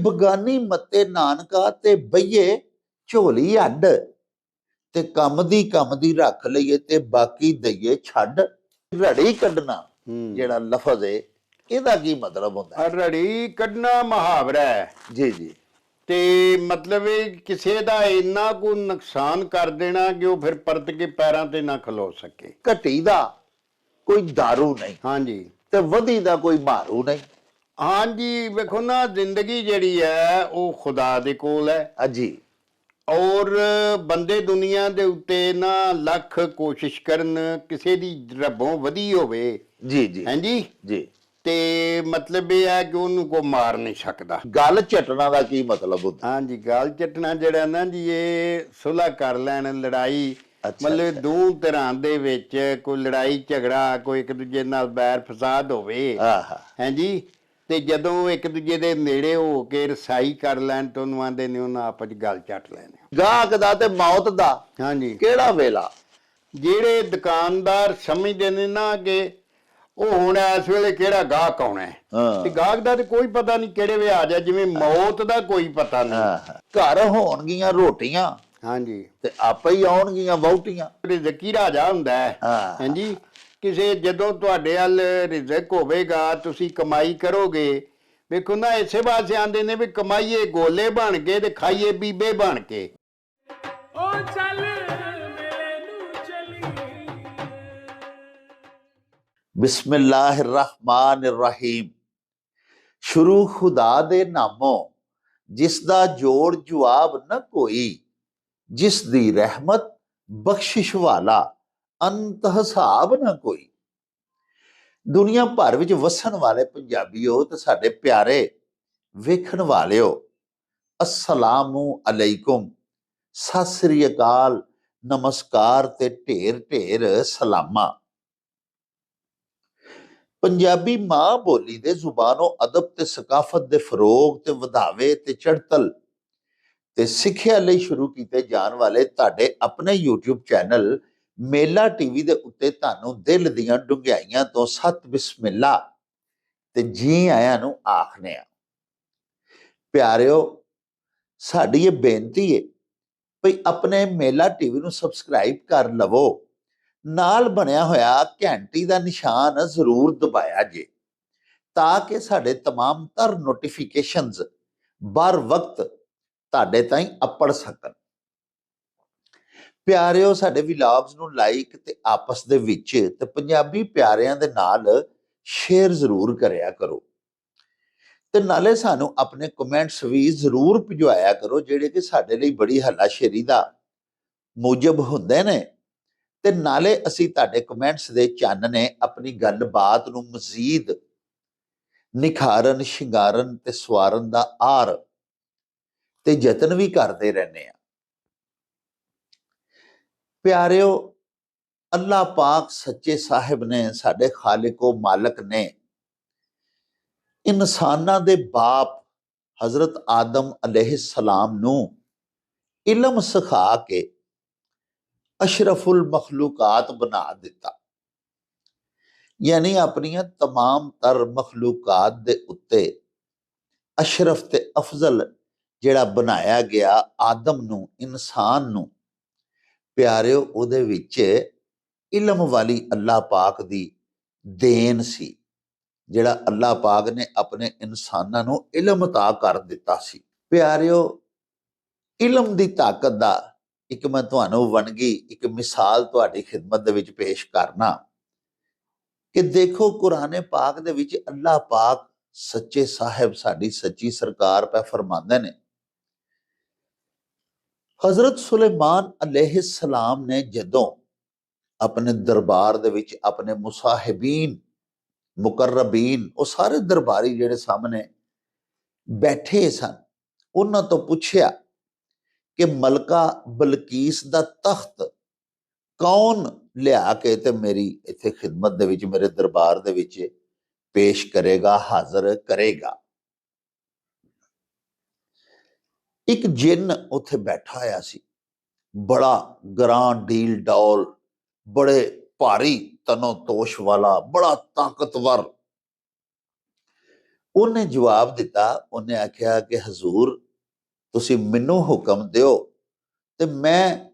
ਬਗਾਨੀ ਮੱਤੇ ਨਾਨਕਾ ਤੇ ਬਈਏ ਝੋਲੀ ਅੱਡ ਤੇ ਕੰਮ ਦੀ ਰੱਖ ਲਈਏ ਤੇ ਬਾਕੀ ਦਈਏ ਛੱਡ। ਰੜੀ ਕੱਢਣਾ ਜਿਹੜਾ ਲਫ਼ਜ਼ ਹੈ ਇਹਦਾ ਕੀ ਮਤਲਬ ਹੁੰਦਾ ਹੈ? ਰੜੀ ਕੱਢਣਾ ਮੁਹਾਵਰਾ ਹੈ ਜੀ ਜੀ। ਤੇ ਮਤਲਬ ਇਹ ਕਿਸੇ ਦਾ ਇੰਨਾ ਕੁ ਨੁਕਸਾਨ ਕਰ ਦੇਣਾ ਕਿ ਉਹ ਫਿਰ ਪਰਤ ਕੇ ਪੈਰਾਂ ਤੇ ਨਾ ਖਲੋ ਸਕੇ। ਘਟੀ ਦਾ ਕੋਈ ਦਾਰੂ ਨਹੀਂ, ਹਾਂਜੀ, ਤੇ ਵਧੀ ਦਾ ਕੋਈ ਮਾਰੂ ਨਹੀਂ। ਹਾਂਜੀ, ਵੇਖੋ ਨਾ, ਜ਼ਿੰਦਗੀ ਜਿਹੜੀ ਹੈ ਉਹ ਖੁਦਾ ਦੇ ਕੋਲ ਹੈ ਜੀ। ਔਰ ਬੰਦੇ ਦੁਨੀਆ ਦੇ ਉੱਤੇ ਨਾ ਲੱਖ ਕੋਸ਼ਿਸ਼ ਕਰਨ ਕਿਸੇ ਦੀ ਰੱਬੋਂ ਵਧੀ ਹੋਵੇ। ਜੀ ਜੀ ਹਾਂਜੀ ਜੀ। ਤੇ ਮਤਲਬ ਇਹ ਹੈ ਕਿ ਉਹਨੂੰ ਕੋਈ ਮਾਰ ਨਹੀਂ ਸਕਦਾ। ਗੱਲ ਝਟਣਾ ਦਾ ਕੀ ਮਤਲਬ ਹੁੰਦਾ? ਹਾਂਜੀ, ਗੱਲ ਝਟਣਾ ਜਿਹੜਾ ਨਾ ਜੀ, ਇਹ ਸੁਲ੍ਹਾ ਕਰ ਲੈਣ, ਲੜਾਈ ਮਤਲਬ ਦੋ ਧਿਰਾਂ ਦੇ ਵਿੱਚ ਕੋਈ ਲੜਾਈ ਝਗੜਾ, ਕੋਈ ਇੱਕ ਦੂਜੇ ਨਾਲ ਬੈਰ ਫਸਾਦ ਹੋਵੇ। ਹਾਂਜੀ, ਤੇ ਜਦੋਂ ਇੱਕ ਦੂਜੇ ਦੇ ਨੇੜੇ ਹੋ ਕੇ ਰਸਾਈ ਕਰ ਲੈਣ ਤਾਂ ਉਹਨੂੰ ਆਂਦੇ ਨੇ ਉਹਨਾਂ ਆਪਸ ਚ ਗੱਲ ਝੱਟ ਲੈਣੇ। ਗਾਹਕ ਦਾ ਤੇ ਮੌਤ ਦਾ ਹਾਂਜੀ ਕਿਹੜਾ ਵੇਲਾ? ਜਿਹੜੇ ਦੁਕਾਨਦਾਰ ਸਮਝਦੇ ਨੇ ਨਾ ਕਿ ਉਹ ਹੁਣ ਇਸ ਵੇਲੇ ਕਿਹੜਾ ਗਾਹਕ ਆਉਣਾ ਹੈ, ਤੇ ਗਾਹਕ ਦਾ ਤੇ ਕੋਈ ਪਤਾ ਨਹੀਂ ਕਿਹੜੇ ਵੇ ਆ ਜਾ, ਜਿਵੇਂ ਮੌਤ ਦਾ ਕੋਈ ਪਤਾ ਨਹੀਂ। ਘਰ ਹੋਣਗੀਆਂ ਰੋਟੀਆਂ, ਹਾਂਜੀ, ਤੇ ਆਪੇ ਹੀ ਆਉਣਗੀਆਂ ਵਹੁਟੀਆਂ। ਰਿਜ਼ਕੀ ਰਾਜਾ ਹੁੰਦਾ ਹੈ। ਹਾਂਜੀ, ਕਿਸੇ ਜਦੋਂ ਤੁਹਾਡੇ ਵੱਲ ਰਿਜ਼ਕ ਹੋਵੇਗਾ, ਤੁਸੀਂ ਕਮਾਈ ਕਰੋਗੇ। ਵੇਖੋ ਨਾ, ਇਸੇ ਵਾਸਤੇ ਆਂਦੇ ਨੇ ਵੀ ਕਮਾਈਏ ਗੋਲੇ ਬਣ ਕੇ ਤੇ ਖਾਈਏ ਬੀਬੇ ਬਣ ਕੇ। ਉਹ ਚੱਲ ਬਿਸਮਿल्लाहिर्रहमानिर्रहीम। शुरू खुदा दे नामों जिस दा जोड़ जवाब न कोई, जिस दी रहमत बख्शिश वाला अंत हिसाब न कोई। दुनिया भर विच वसन वाले पंजाबीओ ते साडे प्यारे वेखण वालिओ, अस्सलामु अलैकुम, सत श्री अकाल, नमस्कार ते ढेर ढेर सलामा। पंजाबी मां बोली दे जुबानों अदब ते सकाफत दे फरोग ते वधावे ते चढ़तल ते सिੱਖਿਆ ਲਈ शुरू ਕੀਤੇ ਜਾਣ ਵਾਲੇ ਤੁਹਾਡੇ ਆਪਣੇ YouTube ਚੈਨਲ ਮੇਲਾ ਟੀਵੀ ਦੇ ਉੱਤੇ ਤੁਹਾਨੂੰ ਦਿਲ ਦੀਆਂ ਡੁੰਘਾਈਆਂ ਤੋਂ ਸਤ ਬਿਸਮਿਲ੍ਲਾ ਤੇ ਜੀ ਆਇਆਂ ਨੂੰ ਆਖਨੇ ਆ। ਪਿਆਰਿਓ, ਸਾਡੀ ਇਹ ਬੇਨਤੀ ਹੈ ਭਈ ਆਪਣੇ ਮੇਲਾ ਟੀਵੀ ਨੂੰ ਸਬਸਕ੍ਰਾਈਬ ਕਰ ਲਵੋ, ਨਾਲ ਬਣਿਆ ਹੋਇਆ ਘੰਟੀ ਦਾ ਨਿਸ਼ਾਨ ਜ਼ਰੂਰ ਦਬਾਇਆ ਜੇ, ਤਾਂ ਕਿ ਸਾਡੇ तमाम तर ਨੋਟੀਫਿਕੇਸ਼ਨਸ बर वक्त ਤੁਹਾਡੇ ਤਾਈਂ ਅੱਪੜ ਸਕਣ। ਪਿਆਰਿਓ, ਸਾਡੇ ਵਲੌਗਸ ਨੂੰ ਲਾਈਕ ਤੇ ਆਪਸ ਦੇ ਵਿੱਚ ਤੇ ਪੰਜਾਬੀ ਪਿਆਰਿਆਂ ਦੇ ਨਾਲ ਸ਼ੇਅਰ ਜ਼ਰੂਰ ਕਰਿਆ ਕਰੋ, ਤੇ ਨਾਲੇ ਸਾਨੂੰ ਆਪਣੇ ਕਮੈਂਟਸ ਵੀ ਜ਼ਰੂਰ ਭਿਜਵਾਇਆ ਕਰੋ, ਜਿਹੜੇ ਕਿ ਸਾਡੇ ਲਈ ਬੜੀ ਹੱਲਾਸ਼ੇਰੀ ਦਾ ਮੂਜਬ ਹੁੰਦੇ ਨੇ। ਤੇ ਨਾਲੇ ਅਸੀਂ ਤੁਹਾਡੇ ਕਮੈਂਟਸ ਦੇ ਚਾਨਣੇ ਆਪਣੀ ਗੱਲਬਾਤ ਨੂੰ ਮਜ਼ੀਦ ਨਿਖਾਰਨ, ਸ਼ਿੰਗਾਰਨ ਤੇ ਸਵਾਰਨ ਦਾ ਆਰ ਤੇ ਯਤਨ ਵੀ ਕਰਦੇ ਰਹਿੰਦੇ ਆ। ਪਿਆਰਿਓ, ਅੱਲਾਹ ਪਾਕ ਸੱਚੇ ਸਾਹਿਬ ਨੇ, ਸਾਡੇ ਖਾਲਿਕੋ ਮਾਲਕ ਨੇ ਇਨਸਾਨਾਂ ਦੇ ਬਾਪ ਹਜ਼ਰਤ ਆਦਮ अलैहिस्सलाम ਨੂੰ ਇਲਮ ਸਿਖਾ ਕੇ अशरफुल मखलूकात बना दिता। यानी अपनिया तमाम तर मखलूकात दे उत्ते अशरफ ते अफजल जेड़ा बनाया गया आदम नू, इंसान नू। प्यारिओ, उहदे विच इलम वाली अल्लाह पाक दी देन सी, जेड़ा अल्लाह पाक ने अपने इंसानां नू इलम अता कर दिता सी। प्यारिओ, इलम दी ताकत दा एक मैं तुहानू वनगी एक मिसाल तुहाडी खिदमत दे विच पेश करना कि देखो, कुराने पाक दे विच अल्लाह पाक सच्चे साहिब, साडी सच्ची सरकार पे फरमांदे ने, हजरत सुलेमान अलैहिस्सलाम ने जदों अपने दरबार दे विच अपने मुसाहिबीन मुकर्रबीन, वो सारे दरबारी जेड़े सामने बैठे सन, उन्हां तो पुछया कि मलका बलकीस दा तख्त कौन लिया के ते मेरी इत्थे खिदमत दे विच, मेरे दरबार दे विच पेश करेगा, हाजिर करेगा। एक जिन उत्थे बैठा होया सी, बड़ा ग्रां डील डौल, बड़े भारी तनो तोश वाला, बड़ा ताकतवर। ਉਹਨੇ ਜਵਾਬ ਦਿੱਤਾ, ਉਹਨੇ ਆਖਿਆ ਕਿ ਹਜ਼ੂਰ ਤੁਸੀਂ ਮੈਨੂੰ ਹੁਕਮ ਦਿਓ ਤੇ ਮੈਂ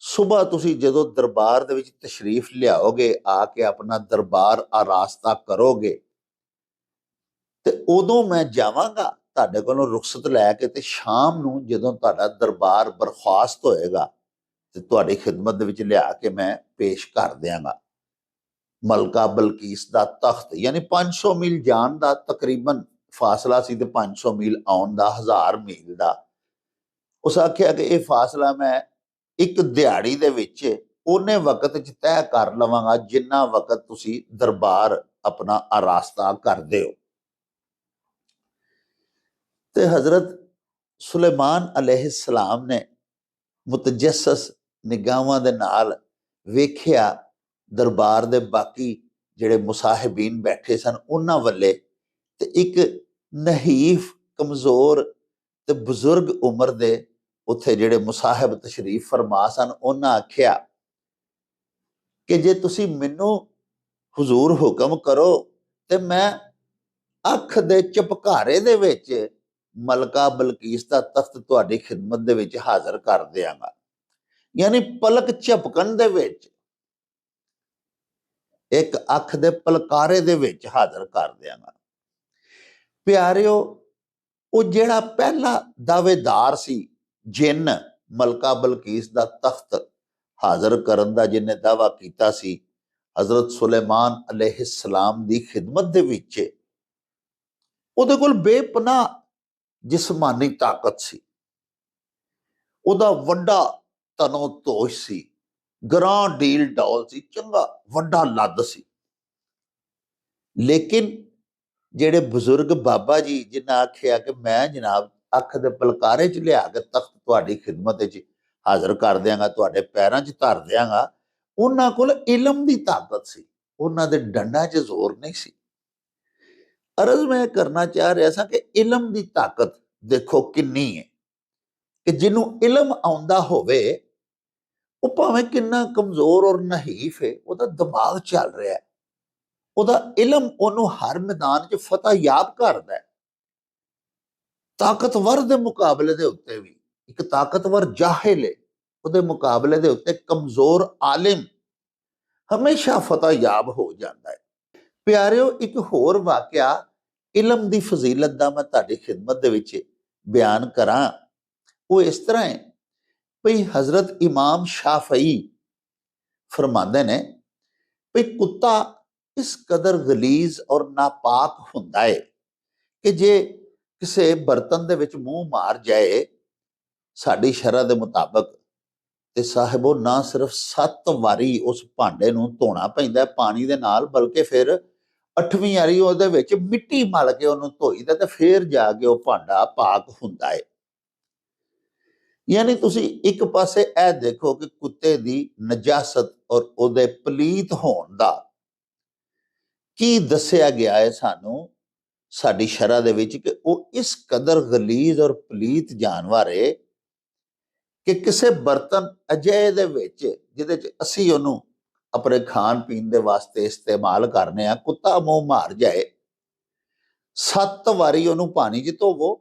ਸੁਬਹ ਤੁਸੀਂ ਜਦੋਂ ਦਰਬਾਰ ਦੇ ਵਿੱਚ ਤਸ਼ਰੀਫ ਲਿਆਓਗੇ, ਆ ਕੇ ਆਪਣਾ ਦਰਬਾਰ ਆਰਾਸਤਾ ਕਰੋਗੇ, ਤੇ ਉਦੋਂ ਮੈਂ ਜਾਵਾਂਗਾ ਤੁਹਾਡੇ ਕੋਲੋਂ ਰੁਖਸਤ ਲੈ ਕੇ, ਤੇ ਸ਼ਾਮ ਨੂੰ ਜਦੋਂ ਤੁਹਾਡਾ ਦਰਬਾਰ ਬਰਖਾਸਤ ਹੋਏਗਾ ਤੇ ਤੁਹਾਡੀ ਖਿਦਮਤ ਦੇ ਵਿੱਚ ਲਿਆ ਕੇ ਮੈਂ ਪੇਸ਼ ਕਰ ਦਿਆਂਗਾ ਮਲਕਾ ਬਲਕੀਸ ਦਾ ਤਖਤ। ਯਾਨੀ 500 ਮੀਲ ਜਾਣ ਦਾ ਤਕਰੀਬਨ ਫਾਸਲਾ ਸੀ ਤੇ 500 ਮੀਲ ਆਉਣ ਦਾ 1000 ਮੀਲ ਦਾ। ਉਸ ਆਖਿਆ ਕਿ ਇਹ ਫਾਸਲਾ ਮੈਂ ਇੱਕ ਦਿਹਾੜੀ ਦੇ ਵਿੱਚ ਉਹਨੇ ਵਕਤ 'ਚ ਤੈਅ ਕਰ ਲਵਾਂਗਾ ਜਿੰਨਾ ਵਕਤ ਤੁਸੀਂ ਦਰਬਾਰ ਆਪਣਾ ਆਰਾਸਤਾ ਕਰਦੇ ਹੋ। ਤੇ ਹਜ਼ਰਤ ਸੁਲੇਮਾਨ ਅਲੈਹਿਸਲਾਮ ਨੇ ਮੁਤਜੱਸਸ ਨਿਗਾਹਾਂ ਦੇ ਨਾਲ ਵੇਖਿਆ ਦਰਬਾਰ ਦੇ ਬਾਕੀ ਜਿਹੜੇ ਮੁਸਾਹਿਬੀਨ ਬੈਠੇ ਸਨ ਉਹਨਾਂ ਵੱਲੇ, ਤੇ ਇੱਕ ਨਹੀਫ ਕਮਜ਼ੋਰ ਤੇ ਬਜ਼ੁਰਗ ਉਮਰ ਦੇ ਉੱਥੇ ਜਿਹੜੇ ਮੁਸਾਹਿਬ ਤਸ਼ਰੀਫ ਫਰਮਾ ਸਨ, ਉਹਨਾਂ ਆਖਿਆ ਕਿ ਜੇ ਤੁਸੀਂ ਮੈਨੂੰ ਹੁਜ਼ੂਰ ਹੁਕਮ ਕਰੋ ਤੇ ਮੈਂ ਅੱਖ ਦੇ ਚਪਕਾਰੇ ਦੇ ਵਿੱਚ ਮਲਕਾ ਬਲਕੀਸ ਦਾ ਤਖਤ ਤੁਹਾਡੀ ਖਿਦਮਤ ਦੇ ਵਿੱਚ ਹਾਜ਼ਰ ਕਰ ਦਿਆਂਗਾ। ਯਾਨੀ ਪਲਕ ਝਪਕਣ ਦੇ ਵਿੱਚ, ਇੱਕ ਅੱਖ ਦੇ ਪਲਕਾਰੇ ਦੇ ਵਿੱਚ ਹਾਜ਼ਰ ਕਰ ਦਿਆਂਗਾ। ਪਿਆਰਿਓ, ਉਹ ਜਿਹੜਾ ਪਹਿਲਾ ਦਾਅਵੇਦਾਰ ਸੀ ਜਿੰਨ ਮਲਕਾ ਬਲਕੀਸ ਦਾ ਤਖਤ ਹਾਜ਼ਰ ਕਰਨ ਦਾ ਜਿਹਨੇ ਦਾਅਵਾ ਕੀਤਾ ਸੀ, ਹਜ਼ਰਤ ਸੁਲੇਮਾਨ ਅਲੈਹਿਸਲਾਮ ਦੀ ਖਿਦਮਤ ਦੇ ਵਿੱਚ, ਉਹਦੇ ਕੋਲ ਬੇਪਨਾਹ ਜਿਸਮਾਨੀ ਤਾਕਤ ਸੀ, ਉਹਦਾ ਵੱਡਾ ਤਨੋ ਤੋਸ਼ ਸੀ, ਗ੍ਰਾਂ ਡੀਲ ਡੌਲ ਸੀ, ਚੰਗਾ ਵੱਡਾ ਲੱਦ ਸੀ। ਲੇਕਿਨ ਜਿਹੜੇ ਬਜ਼ੁਰਗ ਬਾਬਾ ਜੀ ਜਿਨ੍ਹਾਂ ਆਖਿਆ ਕਿ ਮੈਂ ਜਨਾਬ ਅੱਖ ਦੇ ਪਲਕਾਰੇ 'ਚ ਲਿਆ ਕੇ ਤਖਤ ਤੁਹਾਡੀ ਖਿਦਮਤ 'ਚ ਹਾਜ਼ਰ ਕਰ ਦਿਆਂਗਾ, ਤੁਹਾਡੇ ਪੈਰਾਂ 'ਚ ਧਰ ਦਿਆਂਗਾ, ਉਹਨਾਂ ਕੋਲ ਇਲਮ ਦੀ ਤਾਕਤ ਸੀ, ਉਹਨਾਂ ਦੇ ਡੰਡਾਂ 'ਚ ਜ਼ੋਰ ਨਹੀਂ ਸੀ। ਅਰਜ਼ ਮੈਂ ਕਰਨਾ ਚਾਹ ਰਿਹਾ ਸਾਂ ਕਿ ਇਲਮ ਦੀ ਤਾਕਤ ਦੇਖੋ ਕਿੰਨੀ ਹੈ, ਕਿ ਜਿਹਨੂੰ ਇਲਮ ਆਉਂਦਾ ਹੋਵੇ ਉਹ ਭਾਵੇਂ ਕਿੰਨਾ ਕਮਜ਼ੋਰ ਔਰ ਨਹੀਫ ਹੈ, ਉਹਦਾ ਦਿਮਾਗ ਚੱਲ ਰਿਹਾ ਹੈ, ਉਹਦਾ ਇਲਮ ਉਹਨੂੰ ਹਰ ਮੈਦਾਨ 'ਚ ਫਤਹ ਯਾਬ ਕਰਦਾ ਹੈ। ਤਾਕਤਵਰ ਦੇ ਮੁਕਾਬਲੇ ਦੇ ਉੱਤੇ ਵੀ ਇੱਕ ਤਾਕਤਵਰ ਜਾਹਿਲ ਹੈ, ਉਹਦੇ ਮੁਕਾਬਲੇ ਦੇ ਉੱਤੇ ਕਮਜ਼ੋਰ ਆਲਿਮ ਹਮੇਸ਼ਾ ਫਤਹ ਯਾਬ ਹੋ ਜਾਂਦਾ ਹੈ। ਪਿਆਰਿਓ, ਇੱਕ ਹੋਰ ਵਾਕਿਆ ਇਲਮ ਦੀ ਫਜ਼ੀਲਤ ਦਾ ਮੈਂ ਤੁਹਾਡੀ ਖਿਦਮਤ ਦੇ ਵਿੱਚ ਬਿਆਨ ਕਰਾਂ। ਉਹ ਇਸ ਤਰ੍ਹਾਂ ਹੈ ਭਈ ਹਜ਼ਰਤ ਇਮਾਮ ਸ਼ਾਫਈ ਫਰਮਾਉਂਦੇ ਨੇ ਭਈ ਕੁੱਤਾ ਇਸ ਕਦਰ ਗਲੀਜ਼ ਔਰ ਨਾਪਾਕ ਹੁੰਦਾ ਹੈ ਕਿ ਜੇ ਕਿਸੇ ਬਰਤਨ ਦੇ ਵਿੱਚ ਮੂੰਹ ਮਾਰ ਜਾਏ ਸਾਡੀ ਸ਼ਰਅ ਦੇ ਮੁਤਾਬਕ, ਤੇ ਸਾਹਿਬੋ ਨਾ ਸਿਰਫ 7 ਵਾਰੀ ਉਸ ਭਾਂਡੇ ਨੂੰ ਧੋਣਾ ਪੈਂਦਾ ਪਾਣੀ ਦੇ ਨਾਲ, ਬਲਕਿ ਫਿਰ 8ਵੀਂ ਵਾਰੀ ਉਹਦੇ ਵਿੱਚ ਮਿੱਟੀ ਮਲ ਕੇ ਉਹਨੂੰ ਧੋਈਦਾ ਤੇ ਫਿਰ ਜਾ ਕੇ ਉਹ ਭਾਂਡਾ ਪਾਕ ਹੁੰਦਾ ਹੈ। ਯਾਨੀ ਤੁਸੀਂ ਇੱਕ ਪਾਸੇ ਇਹ ਦੇਖੋ ਕਿ ਕੁੱਤੇ ਦੀ ਨਜਾਸਤ ਔਰ ਉਹਦੇ ਪਲੀਤ ਹੋਣ ਦਾ ਕੀ ਦੱਸਿਆ ਗਿਆ ਹੈ ਸਾਨੂੰ ਸਾਡੀ ਸ਼ਰਅ ਦੇ ਵਿੱਚ, ਕਿ ਉਹ ਇਸ ਕਦਰ ਗਲੀਜ਼ ਔਰ ਪਲੀਤ ਜਾਨਵਰ ਹੈ ਕਿ ਕਿਸੇ ਬਰਤਨ ਅਜਿਹੇ ਦੇ ਵਿੱਚ ਜਿਹਦੇ 'ਚ ਅਸੀਂ ਉਹਨੂੰ ਆਪਣੇ ਖਾਣ ਪੀਣ ਦੇ ਵਾਸਤੇ ਇਸਤੇਮਾਲ ਕਰਨੇ ਆ, ਕੁੱਤਾ ਮੂੰਹ ਮਾਰ ਜਾਏ 7 ਵਾਰੀ ਉਹਨੂੰ ਪਾਣੀ 'ਚ ਧੋਵੋ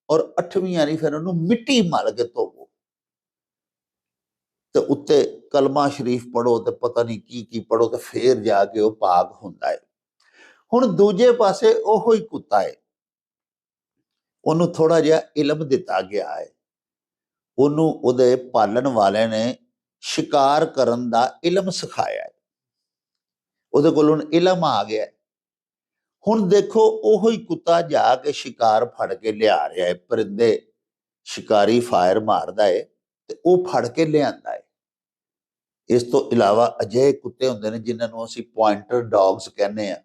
ਔਰ 8ਵੀਂ ਵਾਰੀ ਫਿਰ ਉਹਨੂੰ ਮਿੱਟੀ ਮਲ ਕੇ ਧੋਵੋ, ਤੇ ਉੱਤੇ ਕਲਮਾ ਸ਼ਰੀਫ ਪੜੋ ਤੇ ਪਤਾ ਨਹੀਂ ਕੀ ਪੜੋ, ਤੇ ਫੇਰ ਜਾ ਕੇ ਉਹ ਪਾਕ ਹੁੰਦਾ ਹੈ। ਹੁਣ ਦੂਜੇ ਪਾਸੇ ਉਹੋ ਹੀ ਕੁੱਤਾ ਹੈ, ਉਹਨੂੰ ਥੋੜਾ ਜਿਹਾ ਇਲਮ ਦਿੱਤਾ ਗਿਆ ਹੈ, ਉਹਨੂੰ ਉਹਦੇ ਪਾਲਣ ਵਾਲਿਆਂ ਨੇ ਸ਼ਿਕਾਰ ਕਰਨ ਦਾ ਇਲਮ ਸਿਖਾਇਆ ਹੈ, ਉਹਦੇ ਕੋਲ ਹੁਣ ਇਲਮ ਆ ਗਿਆ। ਹੁਣ ਦੇਖੋ ਉਹੋ ਹੀ ਕੁੱਤਾ ਜਾ ਕੇ ਸ਼ਿਕਾਰ ਫੜ ਕੇ ਲਿਆ ਰਿਹਾ ਹੈ, ਪਰਿੰਦੇ ਸ਼ਿਕਾਰੀ ਫਾਇਰ ਮਾਰਦਾ ਹੈ ਤੇ ਉਹ ਫੜ ਕੇ ਲਿਆਂਦਾ ਹੈ। ਇਸ ਤੋਂ ਇਲਾਵਾ ਅਜਿਹੇ ਕੁੱਤੇ ਹੁੰਦੇ ਨੇ ਜਿਨ੍ਹਾਂ ਨੂੰ ਅਸੀਂ ਪੁਆਇੰਟਰ ਡੌਗਸ ਕਹਿੰਦੇ ਆ,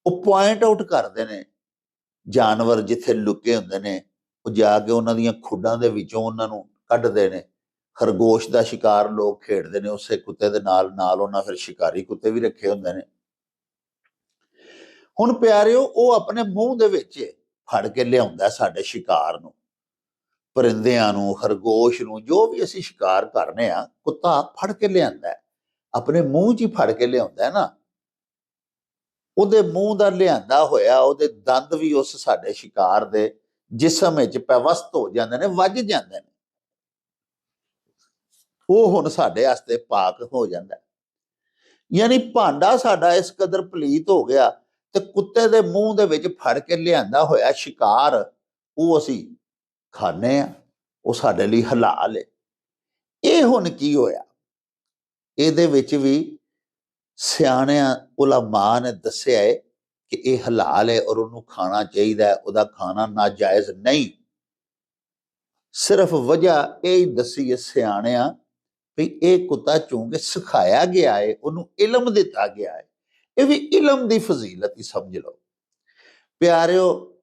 ਉਹ ਪੁਆਇੰਟ ਆਊਟ ਕਰਦੇ ਨੇ ਜਾਨਵਰ ਜਿੱਥੇ ਲੁਕੇ ਹੁੰਦੇ ਨੇ, ਉਹ ਜਾ ਕੇ ਉਹਨਾਂ ਦੀਆਂ ਖੁੱਡਾਂ ਦੇ ਵਿੱਚੋਂ ਉਹਨਾਂ ਨੂੰ ਕੱਢਦੇ ਨੇ। ਖਰਗੋਸ਼ ਦਾ ਸ਼ਿਕਾਰ ਲੋਕ ਖੇਡਦੇ ਨੇ ਉਸੇ ਕੁੱਤੇ ਦੇ ਨਾਲ ਉਹਨਾਂ ਫਿਰ ਸ਼ਿਕਾਰੀ ਕੁੱਤੇ ਵੀ ਰੱਖੇ ਹੁੰਦੇ ਨੇ। ਹੁਣ ਪਿਆਰਿਓ, ਉਹ ਆਪਣੇ ਮੂੰਹ ਦੇ ਵਿੱਚ ਫੜ ਕੇ ਲਿਆਉਂਦਾ ਸਾਡੇ ਸ਼ਿਕਾਰ ਨੂੰ, ਪਰਿੰਦਿਆਂ ਨੂੰ, ਖਰਗੋਸ਼ ਨੂੰ, ਜੋ ਵੀ ਅਸੀਂ ਸ਼ਿਕਾਰ ਕਰਨੇ ਆ, ਕੁੱਤਾ ਫੜ ਕੇ ਲਿਆਂਦਾ, ਆਪਣੇ ਮੂੰਹ 'ਚ ਹੀ ਫੜ ਕੇ ਲਿਆਉਂਦਾ ਨਾ। ਉਹਦੇ ਮੂੰਹ ਦਾ ਲਿਆਂਦਾ ਹੋਇਆ ਉਹਦੇ ਦੰਦ ਵੀ ਉਸ ਸਾਡੇ ਸ਼ਿਕਾਰ ਦੇ ਜਿਸਮ ਵਿੱਚ ਪੈਵਸਤ ਹੋ ਜਾਂਦੇ ਨੇ, ਵੱਜ ਜਾਂਦੇ ਨੇ, ਉਹ ਹੁਣ ਸਾਡੇ ਵਾਸਤੇ ਪਾਕ ਹੋ ਜਾਂਦਾ। ਯਾਨੀ ਭਾਂਡਾ ਸਾਡਾ ਇਸ ਕਦਰ ਪਲੀਤ ਹੋ ਗਿਆ ਤੇ ਕੁੱਤੇ ਦੇ ਮੂੰਹ ਦੇ ਵਿੱਚ ਫੜ ਕੇ ਲਿਆਂਦਾ ਹੋਇਆ ਸ਼ਿਕਾਰ ਉਹ ਅਸੀਂ ਖਾਣੇ ਆ, ਉਹ ਸਾਡੇ ਲਈ ਹਲਾਲ ਹੈ। ਇਹ ਹੁਣ ਕੀ ਹੋਇਆ? ਇਹਦੇ ਵਿੱਚ ਵੀ ਸਿਆਣਿਆਂ ਉਲਮਾ ਨੇ ਦੱਸਿਆ ਹੈ ਕਿ ਇਹ ਹਲਾਲ ਹੈ ਔਰ ਉਹਨੂੰ ਖਾਣਾ ਚਾਹੀਦਾ ਹੈ, ਉਹਦਾ ਖਾਣਾ ਨਾਜਾਇਜ਼ ਨਹੀਂ। ਸਿਰਫ ਵਜ੍ਹਾ ਇਹ ਹੀ ਦੱਸੀ ਹੈ ਸਿਆਣਿਆਂ ਵੀ ਇਹ ਕੁੱਤਾ ਚੂੰਕਿ ਸਿਖਾਇਆ ਗਿਆ ਹੈ, ਉਹਨੂੰ ਇਲਮ ਦਿੱਤਾ ਗਿਆ ਹੈ, ਇਹ ਵੀ ਇਲਮ ਦੀ ਫਜ਼ੀਲਤ ਹੀ ਸਮਝ ਲਓ। ਪਿਆਰਿਓ,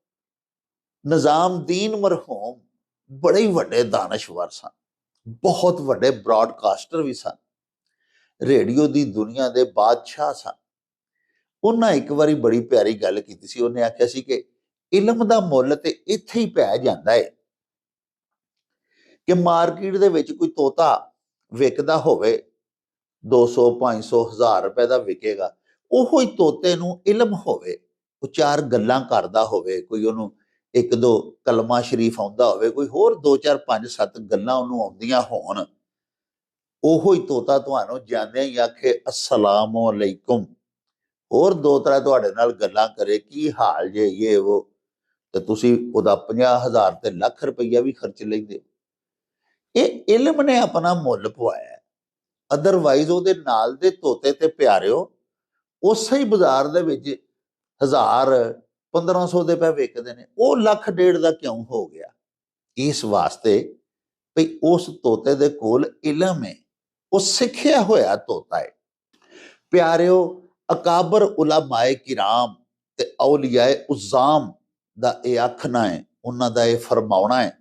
ਨਿਜ਼ਾਮਦੀਨ ਮਰਹੂਮ ਬੜੇ ਹੀ ਵੱਡੇ ਦਾਨਸ਼ਵਰ ਸਨ, ਬਹੁਤ ਵੱਡੇ ਬ੍ਰਾਡਕਾਸਟਰ ਵੀ ਸਨ, ਰੇਡੀਓ ਦੀ ਦੁਨੀਆ ਦੇ ਬਾਦਸ਼ਾਹ ਸਨ। ਉਹਨਾਂ ਇੱਕ ਵਾਰੀ ਬੜੀ ਪਿਆਰੀ ਗੱਲ ਕੀਤੀ ਸੀ। ਉਹਨੇ ਆਖਿਆ ਸੀ ਕਿ ਇਲਮ ਦਾ ਮੁੱਲ ਤੇ ਇੱਥੇ ਹੀ ਪੈ ਜਾਂਦਾ ਹੈ ਕਿ ਮਾਰਕੀਟ ਦੇ ਵਿੱਚ ਕੋਈ ਤੋਤਾ ਵਿਕਦਾ ਹੋਵੇ 200 500 1000 ਰੁਪਏ ਦਾ ਵਿਕੇਗਾ, ਉਹੋ ਹੀ ਤੋਤੇ ਨੂੰ ਇਲਮ ਹੋਵੇ, ਉਹ ਚਾਰ ਗੱਲਾਂ ਕਰਦਾ ਹੋਵੇ, ਕੋਈ ਉਹਨੂੰ ਇੱਕ ਦੋ ਕਲਮਾ ਸ਼ਰੀਫ ਆਉਂਦਾ ਹੋਵੇ, ਕੋਈ ਹੋਰ 2 4 5 7 ਗੱਲਾਂ ਉਹਨੂੰ ਆਉਂਦੀਆਂ ਹੋਣ, ਉਹੋ ਹੀ ਤੋਤਾ ਤੁਹਾਨੂੰ ਜਾਂਦਿਆਂ ਹੀ ਆਖੇ ਅਸਲਾਮ ਅਲੈਕੁਮ, ਹੋਰ 2 3 ਤੁਹਾਡੇ ਨਾਲ ਗੱਲਾਂ ਕਰੇ, ਕੀ ਹਾਲ ਜੇ, ਇਹ ਉਹ, ਤੇ ਤੁਸੀਂ ਉਹਦਾ 50,000 ਤੇ ਲੱਖ ਰੁਪਈਆ ਵੀ ਖਰਚ ਲੈਂਦੇ। ਇਹ ਇਲਮ ਨੇ ਆਪਣਾ ਮੁੱਲ ਪਵਾਇਆ। ਅਦਰਵਾਈਜ਼ ਉਹਦੇ ਨਾਲ ਦੇ ਤੋਤੇ ਤੇ ਪਿਆਰਿਓ ਉਸੇ ਹੀ ਬਾਜ਼ਾਰ ਦੇ ਵਿੱਚ 1000 1500 ਦੇ ਪੈ ਵਿਕਦੇ ਨੇ, ਉਹ ਲੱਖ ਡੇਢ ਦਾ ਕਿਉਂ ਹੋ ਗਿਆ? ਇਸ ਵਾਸਤੇ ਵੀ ਉਸ ਤੋਤੇ ਦੇ ਕੋਲ ਇਲਮ ਹੈ, ਉਹ ਸਿੱਖਿਆ ਹੋਇਆ ਤੋਤਾ ਹੈ। ਪਿਆਰਿਓ, ਅਕਾਬਰ ਉਲਮਾਏ ਕਿਰਾਮ ਤੇ ਔਲੀਆਏ ਉਜ਼ਾਮ ਦਾ ਇਹ ਆਖਣਾ ਹੈ, ਉਹਨਾਂ ਦਾ ਇਹ ਫਰਮਾਉਣਾ ਹੈ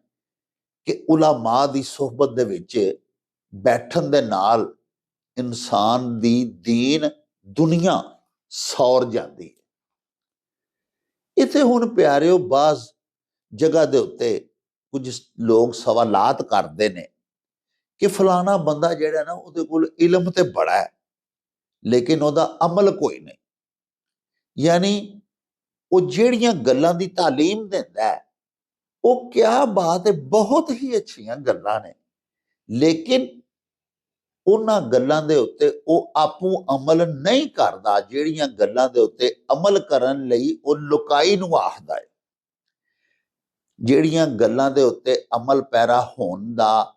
ਕਿ ਉਲਮਾ ਦੀ ਸੁਹਬਤ ਦੇ ਵਿੱਚ ਬੈਠਣ ਦੇ ਨਾਲ ਇਨਸਾਨ ਦੀ ਦੀਨ ਦੁਨੀਆ ਸੌਰ ਜਾਂਦੀ ਹੈ। ਇੱਥੇ ਹੁਣ ਪਿਆਰਿਓ ਬਾਜ਼ ਜਗ੍ਹਾ ਦੇ ਉੱਤੇ ਕੁਝ ਲੋਕ ਸਵਾਲਾਤ ਕਰਦੇ ਨੇ ਕਿ ਫਲਾਣਾ ਬੰਦਾ ਜਿਹੜਾ ਨਾ ਉਹਦੇ ਕੋਲ ਇਲਮ ਤੇ ਬੜਾ ਹੈ ਲੇਕਿਨ ਉਹਦਾ ਅਮਲ ਕੋਈ ਨਹੀਂ। ਯਾਨੀ ਉਹ ਜਿਹੜੀਆਂ ਗੱਲਾਂ ਦੀ ਤਾਲੀਮ ਦਿੰਦਾ ਹੈ ਉਹ ਕਿਆ ਬਾਤ ਹੈ, ਬਹੁਤ ਹੀ ਅੱਛੀਆਂ ਗੱਲਾਂ ਨੇ, ਲੇਕਿਨ ਉਹਨਾਂ ਗੱਲਾਂ ਦੇ ਉੱਤੇ ਉਹ ਆਪੂ ਅਮਲ ਨਹੀਂ ਕਰਦਾ। ਜਿਹੜੀਆਂ ਗੱਲਾਂ ਦੇ ਉੱਤੇ ਅਮਲ ਕਰਨ ਲਈ ਉਹ ਲੁਕਾਈ ਨੂੰ ਆਖਦਾ ਹੈ, ਜਿਹੜੀਆਂ ਗੱਲਾਂ ਦੇ ਉੱਤੇ ਅਮਲ ਪੈਰਾ ਹੋਣ ਦਾ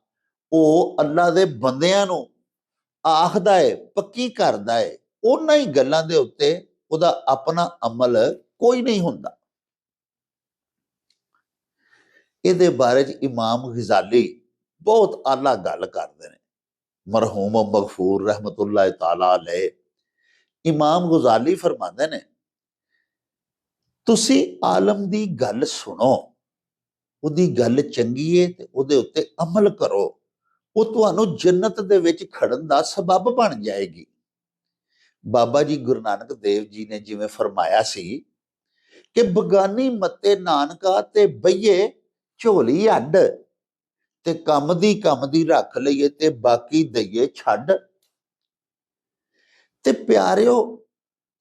ਉਹ ਅੱਲਾ ਦੇ ਬੰਦਿਆਂ ਨੂੰ ਆਖਦਾ ਹੈ, ਪੱਕੀ ਕਰਦਾ ਹੈ, ਉਹਨਾਂ ਹੀ ਗੱਲਾਂ ਦੇ ਉੱਤੇ ਉਹਦਾ ਆਪਣਾ ਅਮਲ ਕੋਈ ਨਹੀਂ ਹੁੰਦਾ। ਇਹਦੇ ਬਾਰੇ ਚ ਇਮਾਮ ਗਜ਼ਾਲੀ ਬਹੁਤ ਆਲਾ ਗੱਲ ਕਰਦੇ ਨੇ, ਮਰਹੂਮ ਮਗਫੂਰ ਰਹਿਮਤੁल्लाह ਤਾਲਾ ਅਲੈਹ। ਇਮਾਮ ਗਜ਼ਾਲੀ ਫਰਮਾਉਂਦੇ ਨੇ, ਤੁਸੀਂ ਆਲਮ ਦੀ ਗੱਲ ਸੁਣੋ, ਉਹਦੀ ਗੱਲ ਚੰਗੀ ਹੈ ਤੇ ਉਹਦੇ ਉੱਤੇ ਅਮਲ ਕਰੋ, ਉਹ ਤੁਹਾਨੂੰ ਜੰਨਤ ਦੇ ਵਿੱਚ ਖੜਨ ਦਾ ਸਬਬ ਬਣ ਜਾਏਗੀ। ਬਾਬਾ ਜੀ ਗੁਰੂ ਨਾਨਕ ਦੇਵ ਜੀ ਨੇ ਜਿਵੇਂ ਫਰਮਾਇਆ ਸੀ ਕਿ ਬਗਾਨੀ ਮੱਤੇ ਨਾਨਕਾ ਤੇ ਬਈਏ ਝੋਲੀ ਅੱਡ, ਤੇ ਕੰਮ ਦੀ ਰੱਖ ਲਈਏ ਤੇ ਬਾਕੀ ਦਈਏ ਛੱਡ। ਤੇ ਪਿਆਰਿਓ,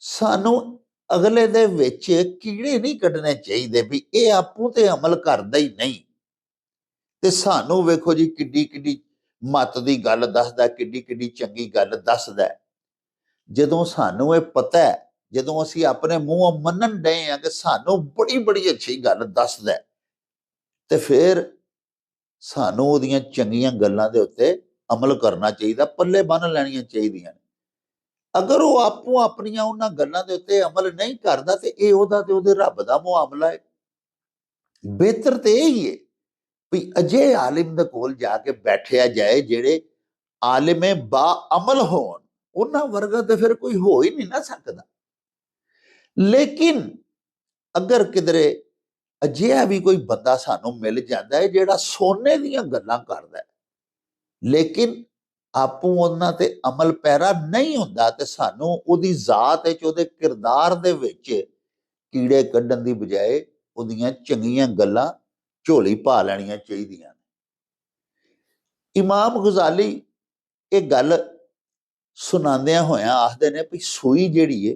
ਸਾਨੂੰ ਅਗਲੇ ਦੇ ਵਿੱਚ ਕੀੜੇ ਨਹੀਂ ਕੱਢਣੇ ਚਾਹੀਦੇ ਵੀ ਇਹ ਆਪੂ ਤੇ ਅਮਲ ਕਰਦਾ ਹੀ ਨਹੀਂ, ਤੇ ਸਾਨੂੰ ਵੇਖੋ ਜੀ ਕਿੱਡੀ ਕਿੱਡੀ ਮੱਤ ਦੀ ਗੱਲ ਦੱਸਦਾ, ਕਿੱਡੀ ਕਿੱਡੀ ਚੰਗੀ ਗੱਲ ਦੱਸਦਾ। ਜਦੋਂ ਸਾਨੂੰ ਇਹ ਪਤਾ ਹੈ, ਜਦੋਂ ਅਸੀਂ ਆਪਣੇ ਮੂੰਹੋਂ ਮੰਨਣ ਡਏ ਆ ਕਿ ਸਾਨੂੰ ਬੜੀ ਬੜੀ ਅੱਛੀ ਗੱਲ ਦੱਸਦਾ, ਤੇ ਫਿਰ ਸਾਨੂੰ ਉਹਦੀਆਂ ਚੰਗੀਆਂ ਗੱਲਾਂ ਦੇ ਉੱਤੇ ਅਮਲ ਕਰਨਾ ਚਾਹੀਦਾ, ਪੱਲੇ ਬੰਨ ਲੈਣੀਆਂ ਚਾਹੀਦੀਆਂ ਨੇ। ਅਗਰ ਉਹ ਆਪੋ ਆਪਣੀਆਂ ਉਹਨਾਂ ਗੱਲਾਂ ਦੇ ਉੱਤੇ ਅਮਲ ਨਹੀਂ ਕਰਦਾ ਤੇ ਇਹ ਉਹਦਾ ਤੇ ਉਹਦੇ ਰੱਬ ਦਾ ਮੁਆਮਲਾ ਹੈ। ਬਿਹਤਰ ਤੇ ਇਹ ਹੀ ਹੈ ਵੀ ਅਜੇ ਆਲਿਮ ਦੇ ਕੋਲ ਜਾ ਕੇ ਬੈਠਿਆ ਜਾਏ ਜਿਹੜੇ ਆਲਿਮੇ ਬਾ ਅਮਲ ਹੋਣ, ਉਹਨਾਂ ਵਰਗਾ ਤੇ ਫਿਰ ਕੋਈ ਹੋ ਹੀ ਨਹੀਂ ਨਾ ਸਕਦਾ। ਲੇਕਿਨ ਅਗਰ ਕਿਧਰੇ ਅਜਿਹਾ ਵੀ ਕੋਈ ਬੰਦਾ ਸਾਨੂੰ ਮਿਲ ਜਾਂਦਾ ਹੈ ਜਿਹੜਾ ਸੋਨੇ ਦੀਆਂ ਗੱਲਾਂ ਕਰਦਾ ਹੈ ਲੇਕਿਨ ਆਪੂ ਉਹਨਾਂ ਤੇ ਅਮਲ ਪੈਰਾ ਨਹੀਂ ਹੁੰਦਾ, ਤੇ ਸਾਨੂੰ ਉਹਦੀ ਜ਼ਾਤ ਵਿੱਚ, ਉਹਦੇ ਕਿਰਦਾਰ ਦੇ ਵਿੱਚ ਕੀੜੇ ਕੱਢਣ ਦੀ ਬਜਾਏ ਉਹਦੀਆਂ ਚੰਗੀਆਂ ਗੱਲਾਂ ਝੋਲੀ ਪਾ ਲੈਣੀਆਂ ਚਾਹੀਦੀਆਂ ਨੇ। ਇਮਾਮ ਗਜ਼ਾਲੀ ਇਹ ਗੱਲ ਸੁਣਾਉਂਦਿਆਂ ਹੋਇਆਂ ਆਖਦੇ ਨੇ ਵੀ ਸੂਈ ਜਿਹੜੀ ਹੈ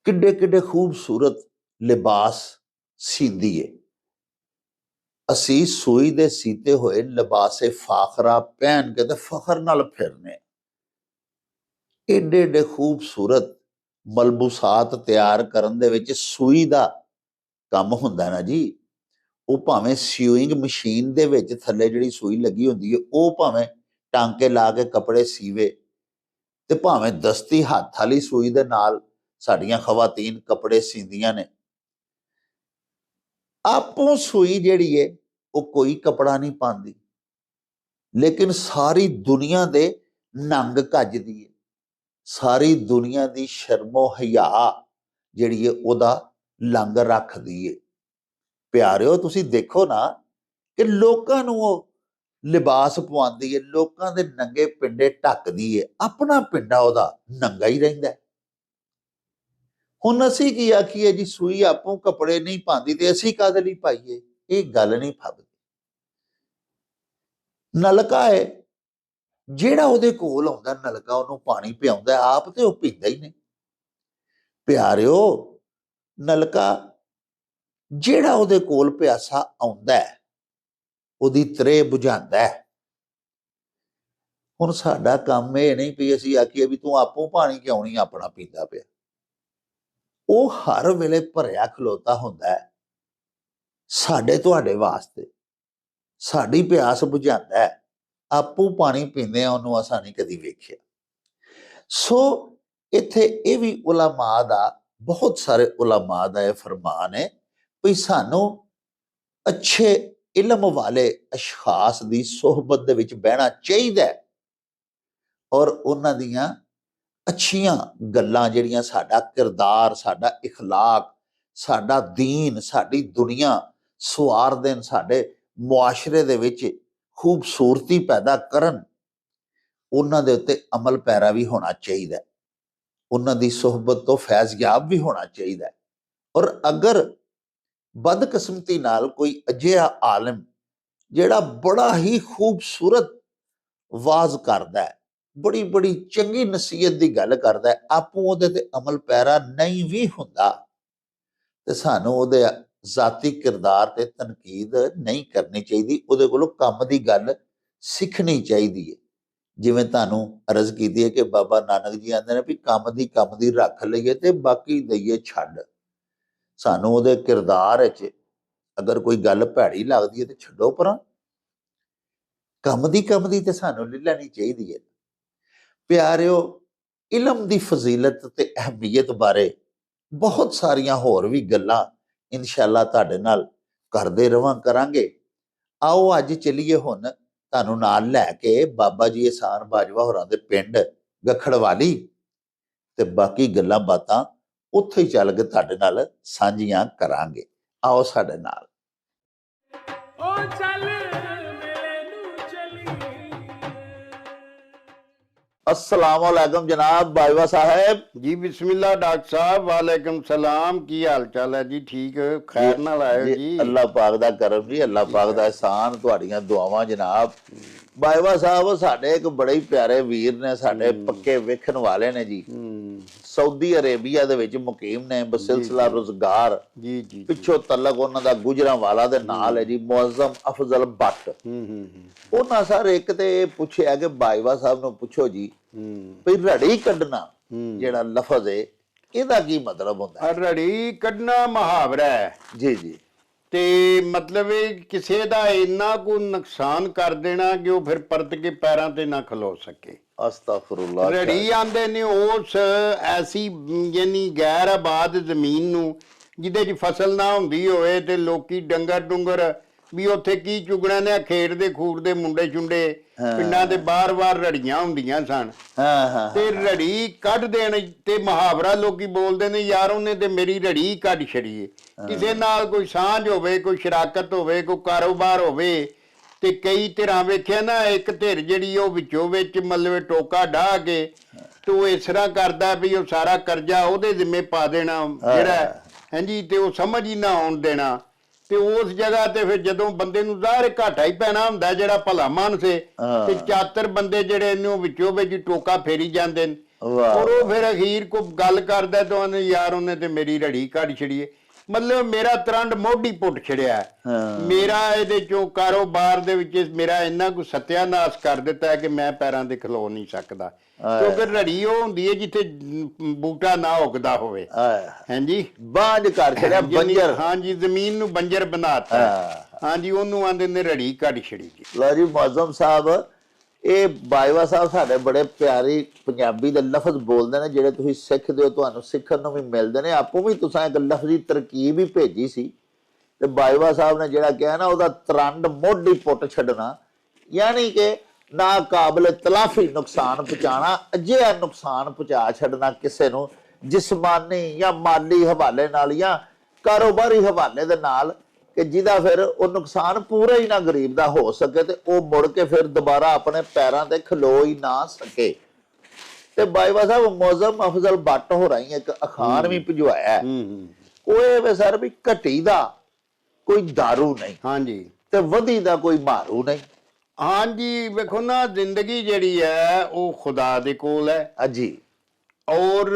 ਕਿੱਡੇ ਕਿੱਡੇ ਖੂਬਸੂਰਤ ਲਿਬਾਸ ਸੀਂਦੀ ਏ। ਅਸੀਂ ਸੂਈ ਦੇ ਸੀਤੇ ਹੋਏ ਲਿਬਾਸੇ ਫਾਖਰਾ ਪਹਿਨ ਕੇ ਤੇ ਫਖਰ ਨਾਲ ਫਿਰਨੇ। ਏਡੇ ਏਡੇ ਖੂਬਸੂਰਤ ਮਲਬੂਸਾਤ ਤਿਆਰ ਕਰਨ ਦੇ ਵਿੱਚ ਸੂਈ ਦਾ ਕੰਮ ਹੁੰਦਾ ਨਾ ਜੀ। ਉਹ ਭਾਵੇਂ ਸਿਊਇੰਗ ਮਸ਼ੀਨ ਦੇ ਵਿੱਚ ਥੱਲੇ ਜਿਹੜੀ ਸੂਈ ਲੱਗੀ ਹੁੰਦੀ ਹੈ ਉਹ ਭਾਵੇਂ ਟਾਂਕੇ ਲਾ ਕੇ ਕੱਪੜੇ ਸੀਵੇ, ਤੇ ਭਾਵੇਂ ਦਸਤੀ ਹੱਥ ਵਾਲੀ ਸੂਈ ਦੇ ਨਾਲ ਸਾਡੀਆਂ ਖਵਾਤੀਨ ਕੱਪੜੇ ਸੀਂਦੀਆਂ ਨੇ। ਆਪੋਂ ਸੂਈ ਜਿਹੜੀ ਹੈ ਉਹ ਕੋਈ ਕੱਪੜਾ ਨਹੀਂ ਪਾਉਂਦੀ, ਲੇਕਿਨ ਸਾਰੀ ਦੁਨੀਆ ਦੇ ਨੰਗ ਕੱਜਦੀ ਹੈ, ਸਾਰੀ ਦੁਨੀਆ ਦੀ ਸ਼ਰਮੋ ਹਯਾ ਜਿਹੜੀ ਹੈ ਉਹਦਾ ਲੰਗ ਰੱਖਦੀ ਹੈ। ਪਿਆਰਿਓ, ਤੁਸੀਂ ਦੇਖੋ ਨਾ ਕਿ ਲੋਕਾਂ ਨੂੰ ਉਹ ਲਿਬਾਸ ਪਵਾਉਂਦੀ ਹੈ, ਲੋਕਾਂ ਦੇ ਨੰਗੇ ਪਿੰਡੇ ਢੱਕਦੀ ਹੈ, ਆਪਣਾ ਪਿੰਡਾ ਉਹਦਾ ਨੰਗਾ ਹੀ ਰਹਿੰਦਾ। ਹੁਣ ਅਸੀਂ ਕੀ ਆਖੀਏ ਜੀ, ਸੂਈ ਆਪੋਂ ਕੱਪੜੇ ਨਹੀਂ ਪਾਉਂਦੀ ਤੇ ਅਸੀਂ ਕਾਹਦੇ ਲਈ ਪਾਈਏ? ਇਹ ਗੱਲ ਨਹੀਂ ਫੱਬਦੀ। ਨਲਕਾ ਹੈ, ਜਿਹੜਾ ਉਹਦੇ ਕੋਲ ਆਉਂਦਾ ਨਲਕਾ ਉਹਨੂੰ ਪਾਣੀ ਪਿਆਉਂਦਾ, ਆਪ ਤੇ ਉਹ ਪੀਂਦਾ ਹੀ ਨਹੀਂ। ਪਿਆਰਿਓ, ਨਲਕਾ ਜਿਹੜਾ ਉਹਦੇ ਕੋਲ ਪਿਆਸਾ ਆਉਂਦਾ ਉਹਦੀ ਤਰੇ ਬੁਝਾਉਂਦਾ। ਹੁਣ ਸਾਡਾ ਕੰਮ ਇਹ ਨਹੀਂ ਵੀ ਅਸੀਂ ਆਖੀਏ ਵੀ ਤੂੰ ਆਪੋਂ ਪਾਣੀ ਕਿਉਂ ਨਹੀਂ ਆਪਣਾ ਪੀਂਦਾ ਪਿਆ। ਉਹ ਹਰ ਵੇਲੇ ਭਰਿਆ ਖਲੋਤਾ ਹੁੰਦਾ ਹੈ ਸਾਡੇ ਤੁਹਾਡੇ ਵਾਸਤੇ, ਸਾਡੀ ਪਿਆਸ ਬੁਝਾਉਂਦਾ ਹੈ। ਆਪੋਂ ਪਾਣੀ ਪੀਂਦੇ ਆ ਉਹਨੂੰ ਅਸਾਂ ਨਹੀਂ ਕਦੀ ਵੇਖਿਆ। ਸੋ ਇੱਥੇ ਇਹ ਵੀ ਉਲਮਾ ਦਾ, ਬਹੁਤ ਸਾਰੇ ਉਲਮਾ ਦਾ ਇਹ ਫਰਮਾਨ ਹੈ ਵੀ ਸਾਨੂੰ ਅੱਛੇ ਇਲਮ ਵਾਲੇ ਅਸ਼ਖਾਸ ਦੀ ਸੋਹਬਤ ਦੇ ਵਿੱਚ ਬਹਿਣਾ ਚਾਹੀਦਾ ਹੈ, ਔਰ ਉਹਨਾਂ ਦੀਆਂ ਅੱਛੀਆਂ ਗੱਲਾਂ ਜਿਹੜੀਆਂ ਸਾਡਾ ਕਿਰਦਾਰ, ਸਾਡਾ ਇਖਲਾਕ, ਸਾਡਾ ਦੀਨ, ਸਾਡੀ ਦੁਨੀਆ ਸਵਾਰ ਦੇਣ, ਸਾਡੇ ਮੁਆਸ਼ਰੇ ਦੇ ਵਿੱਚ ਖੂਬਸੂਰਤੀ ਪੈਦਾ ਕਰਨ, ਉਹਨਾਂ ਦੇ ਉੱਤੇ ਅਮਲ ਪੈਰਾ ਵੀ ਹੋਣਾ ਚਾਹੀਦਾ, ਉਹਨਾਂ ਦੀ ਸੋਹਬਤ ਤੋਂ ਫੈਜ਼ਯਾਬ ਵੀ ਹੋਣਾ ਚਾਹੀਦਾ। ਔਰ ਅਗਰ ਬਦਕਿਸਮਤੀ ਨਾਲ ਕੋਈ ਅਜਿਹਾ ਆਲਮ ਜਿਹੜਾ ਬੜਾ ਹੀ ਖੂਬਸੂਰਤ ਵਾਜ਼ ਕਰਦਾ ਹੈ, ਬੜੀ ਬੜੀ ਚੰਗੀ ਨਸੀਹਤ ਦੀ ਗੱਲ ਕਰਦਾ ਹੈ, ਆਪੋਂ ਉਹਦੇ ਤੇ ਅਮਲ ਪੈਰਾ ਨਹੀਂ ਵੀ ਹੁੰਦਾ, ਤੇ ਸਾਨੂੰ ਉਹਦੇ ਜ਼ਾਤੀ ਕਿਰਦਾਰ ਤੇ ਤਨਕੀਦ ਨਹੀਂ ਕਰਨੀ ਚਾਹੀਦੀ, ਉਹਦੇ ਕੋਲੋਂ ਕੰਮ ਦੀ ਗੱਲ ਸਿੱਖਣੀ ਚਾਹੀਦੀ ਹੈ। ਜਿਵੇਂ ਤੁਹਾਨੂੰ ਅਰਜ਼ ਕੀਤੀ ਹੈ ਕਿ ਬਾਬਾ ਨਾਨਕ ਜੀ ਆਂਦੇ ਨੇ ਵੀ ਕੰਮ ਦੀ ਰੱਖ ਲਈਏ ਤੇ ਬਾਕੀ ਦਈਏ ਛੱਡ। ਸਾਨੂੰ ਉਹਦੇ ਕਿਰਦਾਰ ਵਿੱਚ ਅਗਰ ਕੋਈ ਗੱਲ ਭੈੜੀ ਲੱਗਦੀ ਹੈ ਤੇ ਛੱਡੋ ਪਰਾਂ, ਕੰਮ ਦੀ ਤੇ ਸਾਨੂੰ ਲੈ ਲੈਣੀ ਚਾਹੀਦੀ ਹੈ। ਪਿਆਰਿਓ, ਇਲਮ ਦੀ ਫਜ਼ੀਲਤ ਤੇ ਅਹਿਮੀਅਤ ਬਾਰੇ ਬਹੁਤ ਸਾਰੀਆਂ ਹੋਰ ਵੀ ਗੱਲਾਂ ਇਨਸ਼ਾਅੱਲਾ ਤੁਹਾਡੇ ਨਾਲ ਕਰਦੇ ਕਰਾਂਗੇ। ਆਓ ਅੱਜ ਚੱਲੀਏ ਹੁਣ ਤੁਹਾਨੂੰ ਨਾਲ ਲੈ ਕੇ ਬਾਬਾ ਜੀ ਅਹਿਸਾਨ ਬਾਜਵਾ ਹੋਰਾਂ ਦੇ ਪਿੰਡ ਗਖੜਵਾਲੀ, ਤੇ ਬਾਕੀ ਗੱਲਾਂ ਬਾਤਾਂ ਉੱਥੇ ਹੀ ਚੱਲ ਕੇ ਤੁਹਾਡੇ ਨਾਲ ਸਾਂਝੀਆਂ ਕਰਾਂਗੇ। ਆਓ ਸਾਡੇ ਨਾਲ। अस्सलाम वालेकुम जनाब बाजवा साहब जी। बिस्मिल्लाह डॉक्टर साहब। वालेकुम सलाम। की हाल चाल है जी? ठीक खैर नाल आए जी? अल्लाह पाक दा करम जी, अल्लाह पाक दा एहसान, तुहाड़ियां दुआवां जनाब। बाजवा साहब साडे एक बड़े ही प्यारे वीर ने, साडे पक्के वेखण वाले ने जी, सऊदी अरेबिया दे विच मुकीम ने, बसिलसिला रुज़गार जी जी, पिछों तलक उन्हां दा गुजरांवाला दे नाल है जी, मुअज़्ज़म अफजल भट्ट। उन्हां सर एक ते पुछया कि बाजवा साहब नूं पुछो जी भी रड़ी कड्ढना ਜਿਹੜਾ ਲਫ਼ਜ਼ ਹੈ ਇਹਦਾ ਕੀ ਮਤਲਬ ਹੁੰਦਾ? ਰੜੀ ਕੱਢਣਾ ਮੁਹਾਵਰਾ ਹੈ ਜੀ ਜੀ, ਤੇ ਮਤਲਬ ਇਹ ਕਿਸੇ ਦਾ ਇੰਨਾ ਕੋ ਨੁਕਸਾਨ ਕਰ ਦੇਣਾ ਕਿ ਉਹ ਫਿਰ ਪਰਤ ਕੇ ਪੈਰਾਂ ਤੇ ਨਾ ਖਲੋ ਸਕੇ। ਅਸਤਗਫੁਰੁल्लाह। ਰੜੀ ਆਂਦੇ ਨੇ ਉਸ ਐਸੀ ਯਾਨੀ ਗੈਰ ਆਬਾਦ ਜ਼ਮੀਨ ਨੂੰ ਜਿਹਦੇ 'ਚ ਫਸਲ ਨਾ ਹੁੰਦੀ ਹੋਵੇ ਤੇ ਲੋਕੀ ਡੰਗਰ ਵੀ ਉੱਥੇ ਕੀ ਚੁਗਣਾ ਨੇ, ਖੇਡਦੇ ਖੂਡਦੇ ਮੁੰਡੇ ਚੁੰਡੇ ਪਿੰਡਾਂ ਦੇ ਬਾਰ-ਬਾਰ ਰੜੀਆਂ ਹੁੰਦੀਆਂ ਸਨ। ਤੇ ਰੜੀ ਕੱਢ ਦੇਣ ਤੇ ਮੁਹਾਵਰਾ ਲੋਕੀ ਬੋਲਦੇ ਨੇ, ਯਾਰ ਉਹਨੇ ਤੇ ਮੇਰੀ ਰੜੀ ਕੱਢ ਛੜੀ। ਕਿਸੇ ਨਾਲ ਕੋਈ ਸਾਂਝ ਹੋਵੇ, ਕੋਈ ਸ਼ਰਾਕਤ ਹੋਵੇ, ਕੋਈ ਕਾਰੋਬਾਰ ਹੋਵੇ, ਤੇ ਕਈ ਧਿਰਾਂ ਵੇਖਿਆ ਨਾ, ਇੱਕ ਧਿਰ ਜਿਹੜੀ ਉਹ ਵਿੱਚੋਂ ਵਿੱਚ ਮਤਲਬ ਟੋਕਾ ਢਾਹ ਕੇ ਤੇ ਉਹ ਇਸ ਤਰ੍ਹਾਂ ਕਰਦਾ ਵੀ ਉਹ ਸਾਰਾ ਕਰਜ਼ਾ ਉਹਦੇ ਜ਼ਿੰਮੇ ਪਾ ਦੇਣਾ ਜਿਹੜਾ, ਹਾਂਜੀ, ਤੇ ਉਹ ਸਮਝ ਹੀ ਨਾ ਆਉਣ ਦੇਣਾ। ਤੇ ਉਸ ਜਗ੍ਹਾ ਤੇ ਫਿਰ ਜਦੋਂ ਬੰਦੇ ਨੂੰ ਜ਼ਾਹਰ ਘਾਟਾ ਹੀ ਪੈਣਾ ਹੁੰਦਾ, ਜਿਹੜਾ ਭਲਾ ਮਾਨਸ ਤੇ ਚਾਤਰ ਬੰਦੇ ਜਿਹੜੇ ਇਹਨੂੰ ਵਿੱਚੋਂ ਵਿੱਚ ਟੋਕਾ ਫੇਰੀ ਜਾਂਦੇ ਨੇ, ਵਾਹ ਔਰ ਉਹ ਫਿਰ ਅਖੀਰ ਕੋ ਗੱਲ ਕਰਦਾ ਤਾਂ ਉਹਨੇ ਯਾਰ ਉਹਨੇ ਤੇ ਮੇਰੀ ਰੜੀ ਕੱਢ ਛੜੀਏ, ਮਤਲਬ ਮੇਰਾ ਤਰੰਡ ਮੋਢੀ ਪੁੱਟ ਛੜਿਆ, ਮੇਰਾ ਇਹਦੇ ਚੋਂ ਕਾਰੋਬਾਰ ਦੇ ਵਿੱਚ ਮੇਰਾ ਇੰਨਾ ਕੁ ਸਤਿਆਨਾਸ਼ ਕਰ ਦਿੱਤਾ ਹੈ ਕਿ ਮੈਂ ਪੈਰਾਂ ਤੇ ਖਲੋ ਨਹੀਂ ਸਕਦਾ, ਕਿਉਂਕਿ ਰੜੀ ਉਹ ਹੁੰਦੀ ਹੈ ਜਿੱਥੇ ਬੂਟਾ ਨਾ ਉਗਦਾ ਹੋਵੇ। ਹਾਂਜੀ, ਬਾਂਝ ਕਰ ਛੜਿਆ, ਬੰਜਰ। ਹਾਂਜੀ, ਜ਼ਮੀਨ ਨੂੰ ਬੰਜਰ ਬਣਾਤਾ। ਹਾਂਜੀ, ਉਹਨੂੰ ਆਂਦੇ ਨੇ ਰੜੀ ਕੱਢ ਛੜੀ ਜੀ। ਲਓ ਜੀ ਮੁਅੱਜ਼ਮ ਸਾਹਿਬ, ਇਹ ਬਾਜਵਾ ਸਾਹਿਬ ਸਾਡੇ ਬੜੇ ਪਿਆਰੀ ਪੰਜਾਬੀ ਦੇ ਲਫ਼ਜ਼ ਬੋਲਦੇ ਨੇ ਜਿਹੜੇ ਤੁਸੀਂ ਸਿੱਖਦੇ ਹੋ, ਤੁਹਾਨੂੰ ਸਿੱਖਣ ਨੂੰ ਵੀ ਮਿਲਦੇ ਨੇ। ਆਪੋ ਵੀ ਤੁਸੀਂ ਇੱਕ ਲਫ਼ਜ਼ੀ ਤਰਕੀਬ ਹੀ ਭੇਜੀ ਸੀ ਤੇ ਬਾਜਵਾ ਸਾਹਿਬ ਨੇ ਜਿਹੜਾ ਕਿਹਾ ਨਾ, ਉਹਦਾ ਤਰੰਡ ਮੋਢੀ ਪੁੱਟ ਛੱਡਣਾ, ਯਾਨੀ ਕਿ ਨਾ ਕਾਬਲ ਤਲਾਫੀ ਨੁਕਸਾਨ ਪਹੁੰਚਾਉਣਾ, ਅਜਿਹਾ ਨੁਕਸਾਨ ਪਹੁੰਚਾ ਛੱਡਣਾ ਕਿਸੇ ਨੂੰ ਜਿਸਮਾਨੀ ਜਾਂ ਮਾਲੀ ਹਵਾਲੇ ਨਾਲ ਜਾਂ ਕਾਰੋਬਾਰੀ ਹਵਾਲੇ ਦੇ ਨਾਲ ਕਿ ਜਿਹਦਾ ਫਿਰ ਉਹ ਨੁਕਸਾਨ ਪੂਰਾ ਹੀ ਨਾ ਗਰੀਬ ਦਾ ਹੋ ਸਕੇ ਤੇ ਉਹ ਮੁੜ ਕੇ ਫਿਰ ਦੁਬਾਰਾ ਆਪਣੇ ਪੈਰਾਂ ਤੇ ਖਲੋ ਹੀ ਨਾ ਸਕੇ। ਤੇ ਬਾਜਵਾ ਸਾਹਿਬ ਮੁਅੱਜ਼ਮ ਅਫਜ਼ਲ ਬੱਟ ਹੋ ਰਹੀ ਇੱਕ ਅਖਾਣ ਵੀ ਭਿਜਵਾਇਆ, ਉਹ ਵੇ ਸਰ ਵੀ ਘਟੀ ਦਾ ਕੋਈ ਦਾਰੂ ਨਹੀਂ, ਹਾਂਜੀ, ਤੇ ਵਧੀ ਦਾ ਕੋਈ ਮਾਰੂ ਨਹੀਂ। ਹਾਂਜੀ, ਵੇਖੋ ਨਾ, ਜ਼ਿੰਦਗੀ ਜਿਹੜੀ ਹੈ ਉਹ ਖੁਦਾ ਦੇ ਕੋਲ ਹੈ ਜੀ, ਔਰ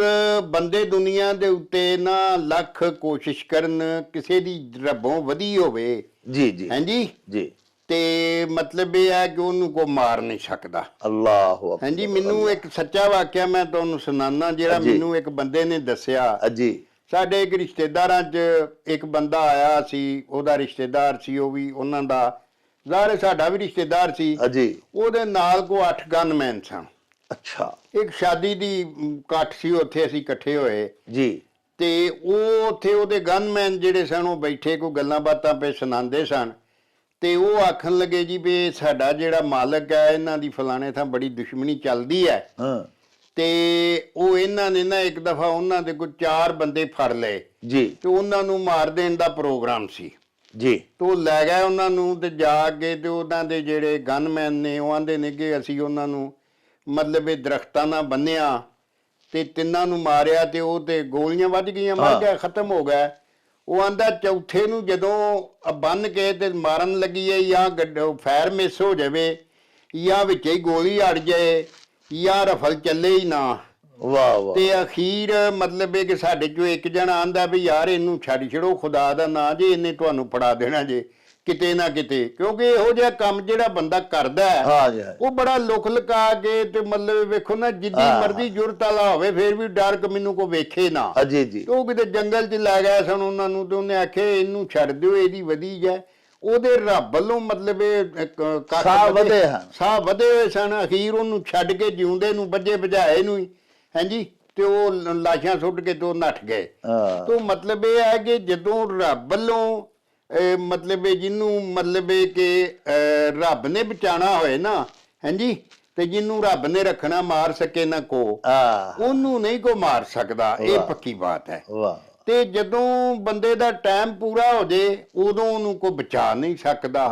ਬੰਦੇ ਦੁਨੀਆ ਦੇ ਉੱਤੇ ਨਾ ਲੱਖ ਕੋਸ਼ਿਸ਼ ਕਰਨ ਕਿਸੇ ਦੀ ਰੱਬੋਂ ਵਧੀ ਹੋਵੇ ਜੀ ਜੀ, ਹਾਂਜੀ ਜੀ, ਤੇ ਮਤਲਬ ਇਹ ਹੈ ਕਿ ਉਹਨੂੰ ਕੋਈ ਮਾਰ ਨਹੀਂ ਸਕਦਾ। ਅੱਲਾਹੁ ਅਕਬਰ। ਹਾਂਜੀ, ਮੈਨੂੰ ਇੱਕ ਸੱਚਾ ਵਾਕਿਆ ਮੈਂ ਤੁਹਾਨੂੰ ਸੁਣਾਉਣਾ, ਜਿਹੜਾ ਮੈਨੂੰ ਇੱਕ ਬੰਦੇ ਨੇ ਦੱਸਿਆ। ਜੀ, ਸਾਡੇ ਇੱਕ ਰਿਸ਼ਤੇਦਾਰਾਂ 'ਚ ਇੱਕ ਬੰਦਾ ਆਇਆ ਸੀ, ਉਹਦਾ ਰਿਸ਼ਤੇਦਾਰ ਸੀ, ਉਹ ਵੀ ਉਹਨਾਂ ਦਾ ਜ਼ਾਹਰ ਸਾਡਾ ਵੀ ਰਿਸ਼ਤੇਦਾਰ ਸੀ ਜੀ, ਉਹਦੇ ਨਾਲ ਕੋ 8 ਗਨਮੈਨ ਸਨ। ਅੱਛਾ, ਇੱਕ ਸ਼ਾਦੀ ਦੀ ਇਕੱਠ ਸੀ, ਉੱਥੇ ਅਸੀਂ ਇਕੱਠੇ ਹੋਏ ਜੀ, ਤੇ ਉਹ ਉੱਥੇ ਉਹਦੇ ਗਨਮੈਨ ਜਿਹੜੇ ਸਨ ਉਹ ਬੈਠੇ ਕੋਈ ਗੱਲਾਂ ਬਾਤਾਂ ਪੇ ਸੁਣਾਉਂਦੇ ਸਨ, ਤੇ ਉਹ ਆਖਣ ਲੱਗੇ ਜੀ ਵੀ ਸਾਡਾ ਜਿਹੜਾ ਮਾਲਕ ਹੈ ਇਹਨਾਂ ਦੀ ਫਲਾਣੇ ਥਾਂ ਬੜੀ ਦੁਸ਼ਮਣੀ ਚੱਲਦੀ ਹੈ, ਤੇ ਉਹ ਇਹਨਾਂ ਨੇ ਨਾ ਇੱਕ ਦਫਾ ਉਹਨਾਂ ਦੇ ਕੋਈ 4 ਬੰਦੇ ਫੜ ਲਏ ਜੀ, ਤੇ ਉਹਨਾਂ ਨੂੰ ਮਾਰ ਦੇਣ ਦਾ ਪ੍ਰੋਗਰਾਮ ਸੀ ਜੀ, ਤੇ ਉਹ ਲੈ ਗਏ ਉਹਨਾਂ ਨੂੰ, ਤੇ ਜਾ ਕੇ ਤੇ ਉਹਨਾਂ ਦੇ ਜਿਹੜੇ ਗਨਮੈਨ ਨੇ ਉਹ ਆਂਦੇ ਨੇ ਕਿ ਅਸੀਂ ਉਹਨਾਂ ਨੂੰ ਮਤਲਬ ਇਹ ਦਰਖਤਾਂ ਨਾਲ ਬੰਨਿਆ ਤੇ 3 ਨੂੰ ਮਾਰਿਆ, ਤੇ ਉਹ ਤੇ ਗੋਲੀਆਂ ਵੱਜ ਗਈਆਂ, ਮਰ ਗਿਆ, ਖਤਮ ਹੋ ਗਿਆ। ਉਹ ਆਂਦਾ ਚੌਥੇ ਨੂੰ ਜਦੋਂ ਬੰਨ ਕੇ ਤੇ ਮਾਰਨ ਲੱਗੀ ਹੈ, ਜਾਂ ਫਾਇਰ ਮਿਸ ਹੋ ਜਾਵੇ ਜਾਂ ਵਿੱਚ ਹੀ ਗੋਲੀ ਅੜ ਜਾਏ ਜਾਂ ਰਫਲ ਚੱਲੇ ਹੀ ਨਾ। ਵਾਹ ਵਾਹ। ਤੇ ਅਖੀਰ ਮਤਲਬ ਇਹ ਕਿ ਸਾਡੇ ਚੋਂ ਇੱਕ ਜਣਾ ਆਂਦਾ ਵੀ ਯਾਰ ਇਹਨੂੰ ਛੱਡ ਛੜੋ, ਖੁਦਾ ਦਾ ਨਾਂ ਜੇ, ਇਹਨੇ ਤੁਹਾਨੂੰ ਫੜਾ ਦੇਣਾ ਜੇ ਕਿਤੇ ਨਾ ਕਿਤੇ, ਕਿਉਂਕਿ ਇਹੋ ਜਿਹਾ ਕੰਮ ਜਿਹੜਾ ਬੰਦਾ ਕਰਦਾ ਹੈ ਉਹ ਬੜਾ ਲੁਕ ਲੁਕਾ ਕੇ, ਤੇ ਮਤਲਬ ਵੇਖੋ ਨਾ ਜਿੱਦੀ ਮਰਜ਼ੀ ਜੁਰਤ ਵਾਲਾ ਹੋਵੇ ਫਿਰ ਵੀ ਡਰ ਕਿ ਮੈਨੂੰ ਕੋਈ ਵੇਖੇ ਨਾ। ਜੀ ਜੀ, ਉਹ ਕਿਤੇ ਜੰਗਲ 'ਚ ਲੈ ਗਏ ਸਨ ਉਹਨਾਂ ਨੂੰ, ਤੇ ਉਹਨੇ ਆਖਿਆ ਇਹਨੂੰ ਛੱਡ ਦਿਓ, ਇਹਦੀ ਵਧੀ ਜਾ। ਉਹਦੇ ਰੱਬ ਵੱਲੋਂ ਮਤਲਬ ਸਾਹ ਵਧੇ ਹੋਏ ਸਨ। ਅਖੀਰ ਉਹਨੂੰ ਛੱਡ ਕੇ ਜਿਉਂਦੇ ਨੂੰ ਬੱਜੇ ਬੁਝਾਏ ਨੂੰ ਹੀ, ਹਾਂਜੀ, ਤੇ ਉਹ ਲਾਸ਼ਾਂ ਸੁੱਟ ਕੇ ਤੋਂ ਨੱਠ ਗਏ। ਤੋਂ ਮਤਲਬ ਇਹ ਹੈ ਕਿ ਜਦੋਂ ਰੱਬ ਵੱਲੋਂ ਮਤਲਬ ਜਿਹਨੂੰ ਮਤਲਬ ਕਿ ਰੱਬ ਨੇ ਬਚਾਉਣਾ ਹੋਏ ਨਾ, ਹਾਂਜੀ, ਤੇ ਜਿਹਨੂੰ ਰੱਬ ਨੇ ਰੱਖਣਾ ਮਾਰ ਸਕੇ ਨਾ ਕੋ, ਉਹਨੂੰ ਨਹੀਂ ਕੋ ਮਾਰ ਸਕਦਾ, ਇਹ ਪੱਕੀ ਬਾਤ ਹੈ। ਤੇ ਜਦੋਂ ਬੰਦੇ ਦਾ ਟਾਈਮ ਪੂਰਾ ਹੋ ਜੇ ਉਦੋਂ ਉਹਨੂੰ ਕੋਈ ਬਚਾ ਨਹੀਂ ਸਕਦਾ,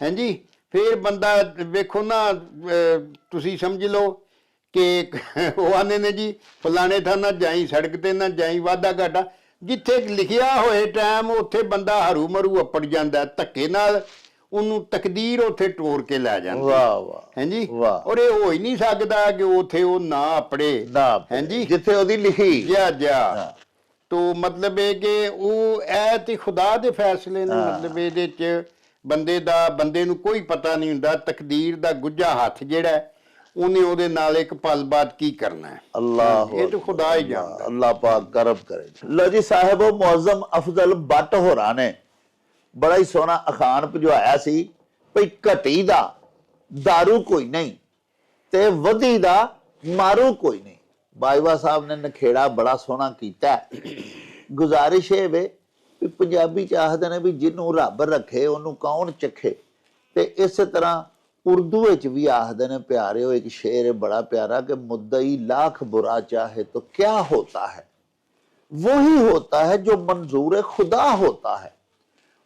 ਹਾਂਜੀ। ਫਿਰ ਬੰਦਾ ਵੇਖੋ ਨਾ, ਤੁਸੀਂ ਸਮਝ ਲਓ ਕਿ ਉਹ ਆਨੇ ਨੇ ਜੀ ਫਲਾਣੇ ਥਾਂ ਨਾ ਜਾਈ, ਸੜਕ ਤੇ ਨਾ ਜਾਈ, ਵਾਧਾ ਘਾਟਾ ਜਿੱਥੇ ਲਿਖਿਆ ਹੋਏ ਟਾਈਮ ਉੱਥੇ ਬੰਦਾ हरू ਮਰੂ ਅੱਪੜ ਜਾਂਦਾ, ਧੱਕੇ ਨਾਲ ਉਹਨੂੰ ਤਕਦੀਰ ਉੱਥੇ ਟੋਰ ਕੇ ਲੈ ਜਾਂਦੀ। ਵਾਹ ਵਾਹ, ਹਾਂਜੀ। ਔਰ ਇਹ ਹੋ ਹੀ ਨਹੀਂ ਸਕਦਾ ਕਿ ਉੱਥੇ ਉਹ ਨਾ ਆਪਣੇ, ਹਾਂਜੀ, ਜਿੱਥੇ ਉਹਦੀ ਲਿਖੀ ਜਾ ਤੋ ਮਤਲਬ ਇਹ ਕਿ ਉਹ ਇਹ ਤੇ ਖੁਦਾ ਦੇ ਫੈਸਲੇ ਨੇ। ਮਤਲਬ ਇਹਦੇ ਚ ਬੰਦੇ ਨੂੰ ਕੋਈ ਪਤਾ ਨਹੀਂ ਹੁੰਦਾ, ਤਕਦੀਰ ਦਾ ਗੁੱਝਾ ਹੱਥ ਜਿਹੜਾ ਉਹਨੇ ਉਹਦੇ ਨਾਲ ਇੱਕ ਪਲ ਬਾਅਦ ਕੀ ਕਰਨਾ ਹੈ, ਅੱਲਾਹ, ਇਹ ਤਾਂ ਖੁਦਾ ਹੀ ਜਾਣਦਾ, ਅੱਲਾਹ ਪਾਕ ਕਰਮ ਕਰੇ। ਲੋ ਜੀ ਸਾਹਿਬੋ, ਮੁਅੱਜ਼ਮ ਅਫਜ਼ਲ ਬੱਟ ਹੋਰਾਂ ਨੇ ਬੜਾ ਹੀ ਸੋਹਣਾ ਅਖਾਣ ਭਿਜਵਾਇਆ ਸੀ ਭਈ ਘਟੀ ਦਾ ਦਾਰੂ ਕੋਈ ਨਹੀਂ ਤੇ ਵਧੀ ਦਾ ਮਾਰੂ ਕੋਈ ਨਹੀਂ। ਬਾਜਵਾ ਸਾਹਿਬ ਨੇ ਨਖੇੜਾ ਬੜਾ ਸੋਹਣਾ ਕੀਤਾ। ਗੁਜ਼ਾਰਿਸ਼ ਇਹ ਵੇ ਵੀ ਪੰਜਾਬੀ ਚ ਆਖਦੇ ਨੇ ਵੀ ਜਿਹਨੂੰ ਰੱਬ ਰੱਖੇ ਉਹਨੂੰ ਕੌਣ ਚੱਖੇ, ਤੇ ਇਸੇ ਤਰ੍ਹਾਂ उर्दू भी आखते ने प्यारे, एक शेर है बड़ा प्यारा कि मुद्दई लाख बुरा चाहे तो क्या होता है, वही होता है जो मंजूर खुदा होता है।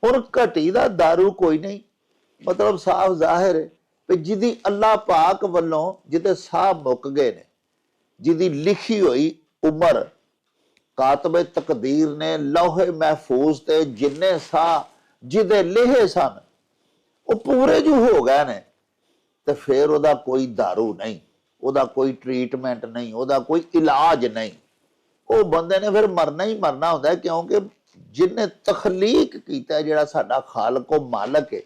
और घटी दा दारू कोई नहीं, मतलब साफ जाहिर है कि जिदी अल्लाह पाक वालों जिदे साह मुक गए ने, जिदी लिखी हुई उम्र कातबे तकदीर ने लौहे महफूज ते जिन्ने साह जिदे लेहे सन वो पूरे जो हो गए ने, ਤੇ ਫਿਰ ਉਹਦਾ ਕੋਈ ਦਾਰੂ ਨਹੀਂ। ਉਹਦਾ ਕੋਈ ਟ੍ਰੀਟਮੈਂਟ ਨਹੀਂ, ਉਹਦਾ ਕੋਈ ਇਲਾਜ ਨਹੀਂ। ਉਹ ਬੰਦੇ ਨੇ ਫਿਰ ਮਰਨਾ ਹੀ ਮਰਨਾ ਹੁੰਦਾ, ਕਿਉਂਕਿ ਜਿਹਨੇ ਤਖਲੀਕ ਕੀਤਾ, ਜਿਹੜਾ ਸਾਡਾ ਖਾਲਕ ਉਹ ਮਾਲਕ ਹੈ,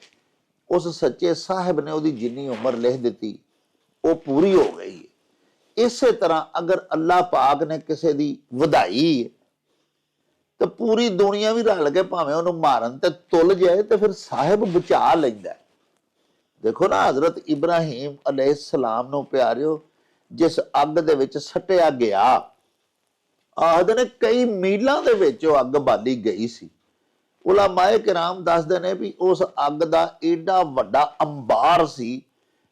ਉਸ ਸੱਚੇ ਸਾਹਿਬ ਨੇ ਉਹਦੀ ਜਿੰਨੀ ਉਮਰ ਲਿਖ ਦਿੱਤੀ ਉਹ ਪੂਰੀ ਹੋ ਗਈ ਹੈ। ਇਸੇ ਤਰ੍ਹਾਂ ਅਗਰ ਅੱਲਾਹ ਪਾਕ ਨੇ ਕਿਸੇ ਦੀ ਵਧਾਈ ਤੇ ਪੂਰੀ ਦੁਨੀਆ ਵੀ ਰਲ ਕੇ ਭਾਵੇਂ ਉਹਨੂੰ ਮਾਰਨ ਤੇ ਤੁਲ ਜਾਏ ਤੇ ਫਿਰ ਸਾਹਿਬ ਬਚਾ ਲੈਂਦਾ। ਦੇਖੋ ਨਾ, ਹਜ਼ਰਤ ਇਬਰਾਹੀਮ ਅਲੈਹਿਸਲਾਮ ਨੂੰ ਪਿਆਰਿਓ ਜਿਸ ਅੱਗ ਦੇ ਵਿੱਚ ਸੱਟਿਆ ਗਿਆ, ਆਖਦੇ ਨੇ ਕਈ ਮੀਲਾਂ ਦੇ ਵਿੱਚ ਉਹ ਅੱਗ ਬਾਲੀ ਗਈ ਸੀ। ਉਲਾਮਾਏ ਕਿਰਾਮ ਦੱਸਦੇ ਨੇ ਵੀ ਉਸ ਅੱਗ ਦਾ ਏਡਾ ਵੱਡਾ ਅੰਬਾਰ ਸੀ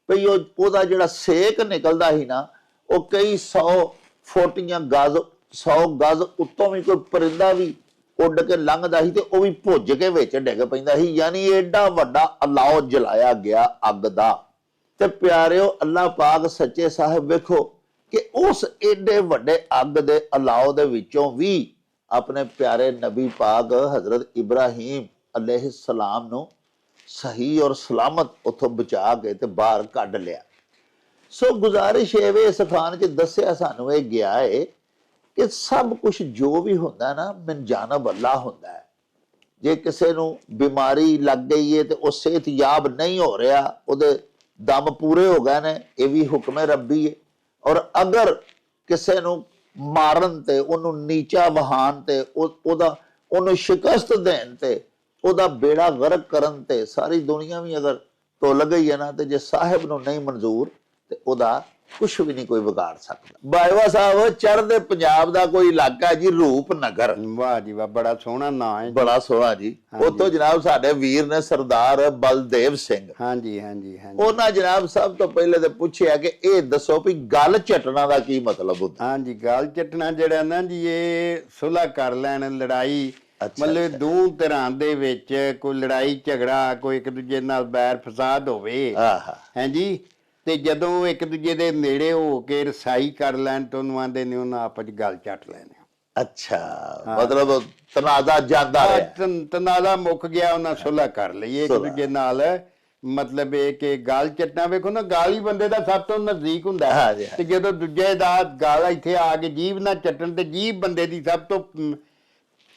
ਵੀ ਉਹਦਾ ਜਿਹੜਾ ਸੇਕ ਨਿਕਲਦਾ ਸੀ ਨਾ, ਉਹ ਕਈ 100 ਫੁੱਟ ਜਾਂ ਗਜ਼ 100 ਗਜ਼ ਉੱਤੋਂ ਵੀ ਕੋਈ ਪਰਿੰਦਾ ਵੀ ਉੱਡ ਕੇ ਲੰਘਦਾ ਸੀ ਤੇ ਉਹ ਵੀ ਭੁੱਜ ਕੇ ਵਿੱਚ ਡਿੱਗ ਪੈਂਦਾ ਸੀ। ਯਾਨੀ ਏਡਾ ਵੱਡਾ ਅਲਾਓ ਜਲਾਇਆ ਗਿਆ ਅੱਗ ਦਾ। ਤੇ ਪਿਆਰਿਓ, ਅੱਲਾਹ ਪਾਕ ਸੱਚੇ ਸਾਹਿਬ ਵੇਖੋ ਕਿ ਉਸ ਏਡੇ ਵੱਡੇ ਅੱਗ ਦੇ ਅਲਾਓ ਦੇ ਵਿੱਚੋਂ ਵੀ ਆਪਣੇ ਪਿਆਰੇ ਨਬੀ ਪਾਕ ਹਜ਼ਰਤ ਇਬਰਾਹੀਮ ਅਲੈਹਿਸਲਾਮ ਨੂੰ ਸਹੀ ਔਰ ਸਲਾਮਤ ਉੱਥੋਂ ਬਚਾ ਕੇ ਤੇ ਬਾਹਰ ਕੱਢ ਲਿਆ। ਸੋ ਗੁਜ਼ਾਰਿਸ਼ ਇਹ ਵੇ, ਇਸ ਖਾਨ 'ਚ ਦੱਸਿਆ ਸਾਨੂੰ ਇਹ ਗਿਆ ਹੈ ਕਿ ਸਭ ਕੁਝ ਜੋ ਵੀ ਹੁੰਦਾ ਨਾ ਮਿਨ ਜਾਨਬ ਅੱਲਾ ਹੁੰਦਾ ਹੈ। ਜੇ ਕਿਸੇ ਨੂੰ ਬਿਮਾਰੀ ਲੱਗ ਗਈ ਹੈ ਤੇ ਉਹ ਸਿਹਤਯਾਬ ਨਹੀਂ ਹੋ ਰਿਹਾ, ਉਹਦੇ ਦਮ ਪੂਰੇ ਹੋ ਗਏ ਨੇ, ਇਹ ਵੀ ਹੁਕਮ ਰੱਬੀ ਹੈ। ਔਰ ਅਗਰ ਕਿਸੇ ਨੂੰ ਮਾਰਨ ਤੇ, ਉਹਨੂੰ ਨੀਚਾ ਵਹਾਨ ਤੇ, ਉਹਨੂੰ ਸ਼ਿਕਸਤ ਦੇਣ ਤੇ, ਉਹਦਾ ਬੇੜਾ ਗਰਕ ਕਰਨ ਤੇ ਸਾਰੀ ਦੁਨੀਆ ਵੀ ਅਗਰ ਤੁਲ ਗਈ ਹੈ ਨਾ, ਤੇ ਜੇ ਸਾਹਿਬ ਨੂੰ ਨਹੀਂ ਮਨਜ਼ੂਰ ਤੇ ਉਹਦਾ ਕੁਛ ਵੀ ਨਹੀਂ ਕੋਈ ਵਿਗਾੜ ਸਕਦਾ। ਬਾਜਵਾ ਸਾਹਿਬ, ਚੜ੍ਹਦੇ ਪੰਜਾਬ ਦਾ ਕੋਈ ਇਲਾਕਾ ਜੀ ਰੂਪਨਗਰ। ਵਾਹ ਜੀ ਵਾਹ, ਬੜਾ ਸੋਹਣਾ ਨਾਂ ਹੈ, ਬੜਾ ਸੋਹਣਾ ਜੀ। ਉੱਥੋਂ ਜਨਾਬ ਸਾਡੇ ਵੀਰ ਨੇ ਸਰਦਾਰ ਬਲਦੇਵ ਸਿੰਘ। ਹਾਂਜੀ ਹਾਂਜੀ ਹਾਂਜੀ। ਉਹਨਾਂ ਜਨਾਬ ਸਭ ਤੋਂ ਪਹਿਲੇ ਤੇ ਪੁੱਛਿਆ ਕਿ ਇਹ ਦੱਸੋ ਵੀ ਗੱਲ ਝਟਣਾ ਦਾ ਕੀ ਮਤਲਬ ਹੁੰਦਾ? ਹਾਂਜੀ, ਗੱਲ ਝਟਣਾ ਜਿਹੜਾ ਨਾ ਜੀ, ਇਹ ਸੁਲ੍ਹਾ ਕਰ ਲੈਣ, ਲੜਾਈ ਮਤਲਬ ਦੋ ਧਿਰਾਂ ਦੇ ਵਿੱਚ ਕੋਈ ਲੜਾਈ ਝਗੜਾ, ਕੋਈ ਇੱਕ ਦੂਜੇ ਨਾਲ ਬੈਰ ਫਸਾਦ ਹੋਵੇ, ਹਾਂਜੀ, ਤੇ ਜਦੋਂ ਇੱਕ ਦੂਜੇ ਦੇ ਨੇੜੇ ਹੋ ਕੇ ਰਸਾਈ ਕਰ ਲੈਣ ਤਾਂ ਉਹਨੂੰ ਆਂਦੇ ਨੇ ਉਹਨਾਂ ਆਪਸ ਚ ਗੱਲ ਝੱਟ ਲੈਣੇ। ਅੱਛਾ, ਮਤਲਬ ਤਨਾਜ਼ਾ ਜਾਂਦਾ ਰਿਹਾ, ਤਨਾਜ਼ਾ ਮੁੱਕ ਗਿਆ, ਉਹਨਾਂ ਸੁਲ੍ਹਾ ਕਰ ਲਈ ਇੱਕ ਦੂਜੇ ਨਾਲ। ਮਤਲਬ ਇਹ ਕਿ ਗੱਲ ਚੱਟਣਾ, ਵੇਖੋ ਨਾ, ਗਾਲ ਹੀ ਬੰਦੇ ਦਾ ਸਭ ਤੋਂ ਨਜ਼ਦੀਕ ਹੁੰਦਾ ਹੈ, ਤੇ ਜਦੋਂ ਦੂਜੇ ਦਾ ਗਾਲ ਇੱਥੇ ਆ ਕੇ ਜੀਭ ਨਾਲ ਚੱਟਣ, ਤੇ ਜੀਭ ਬੰਦੇ ਦੀ ਸਭ ਤੋਂ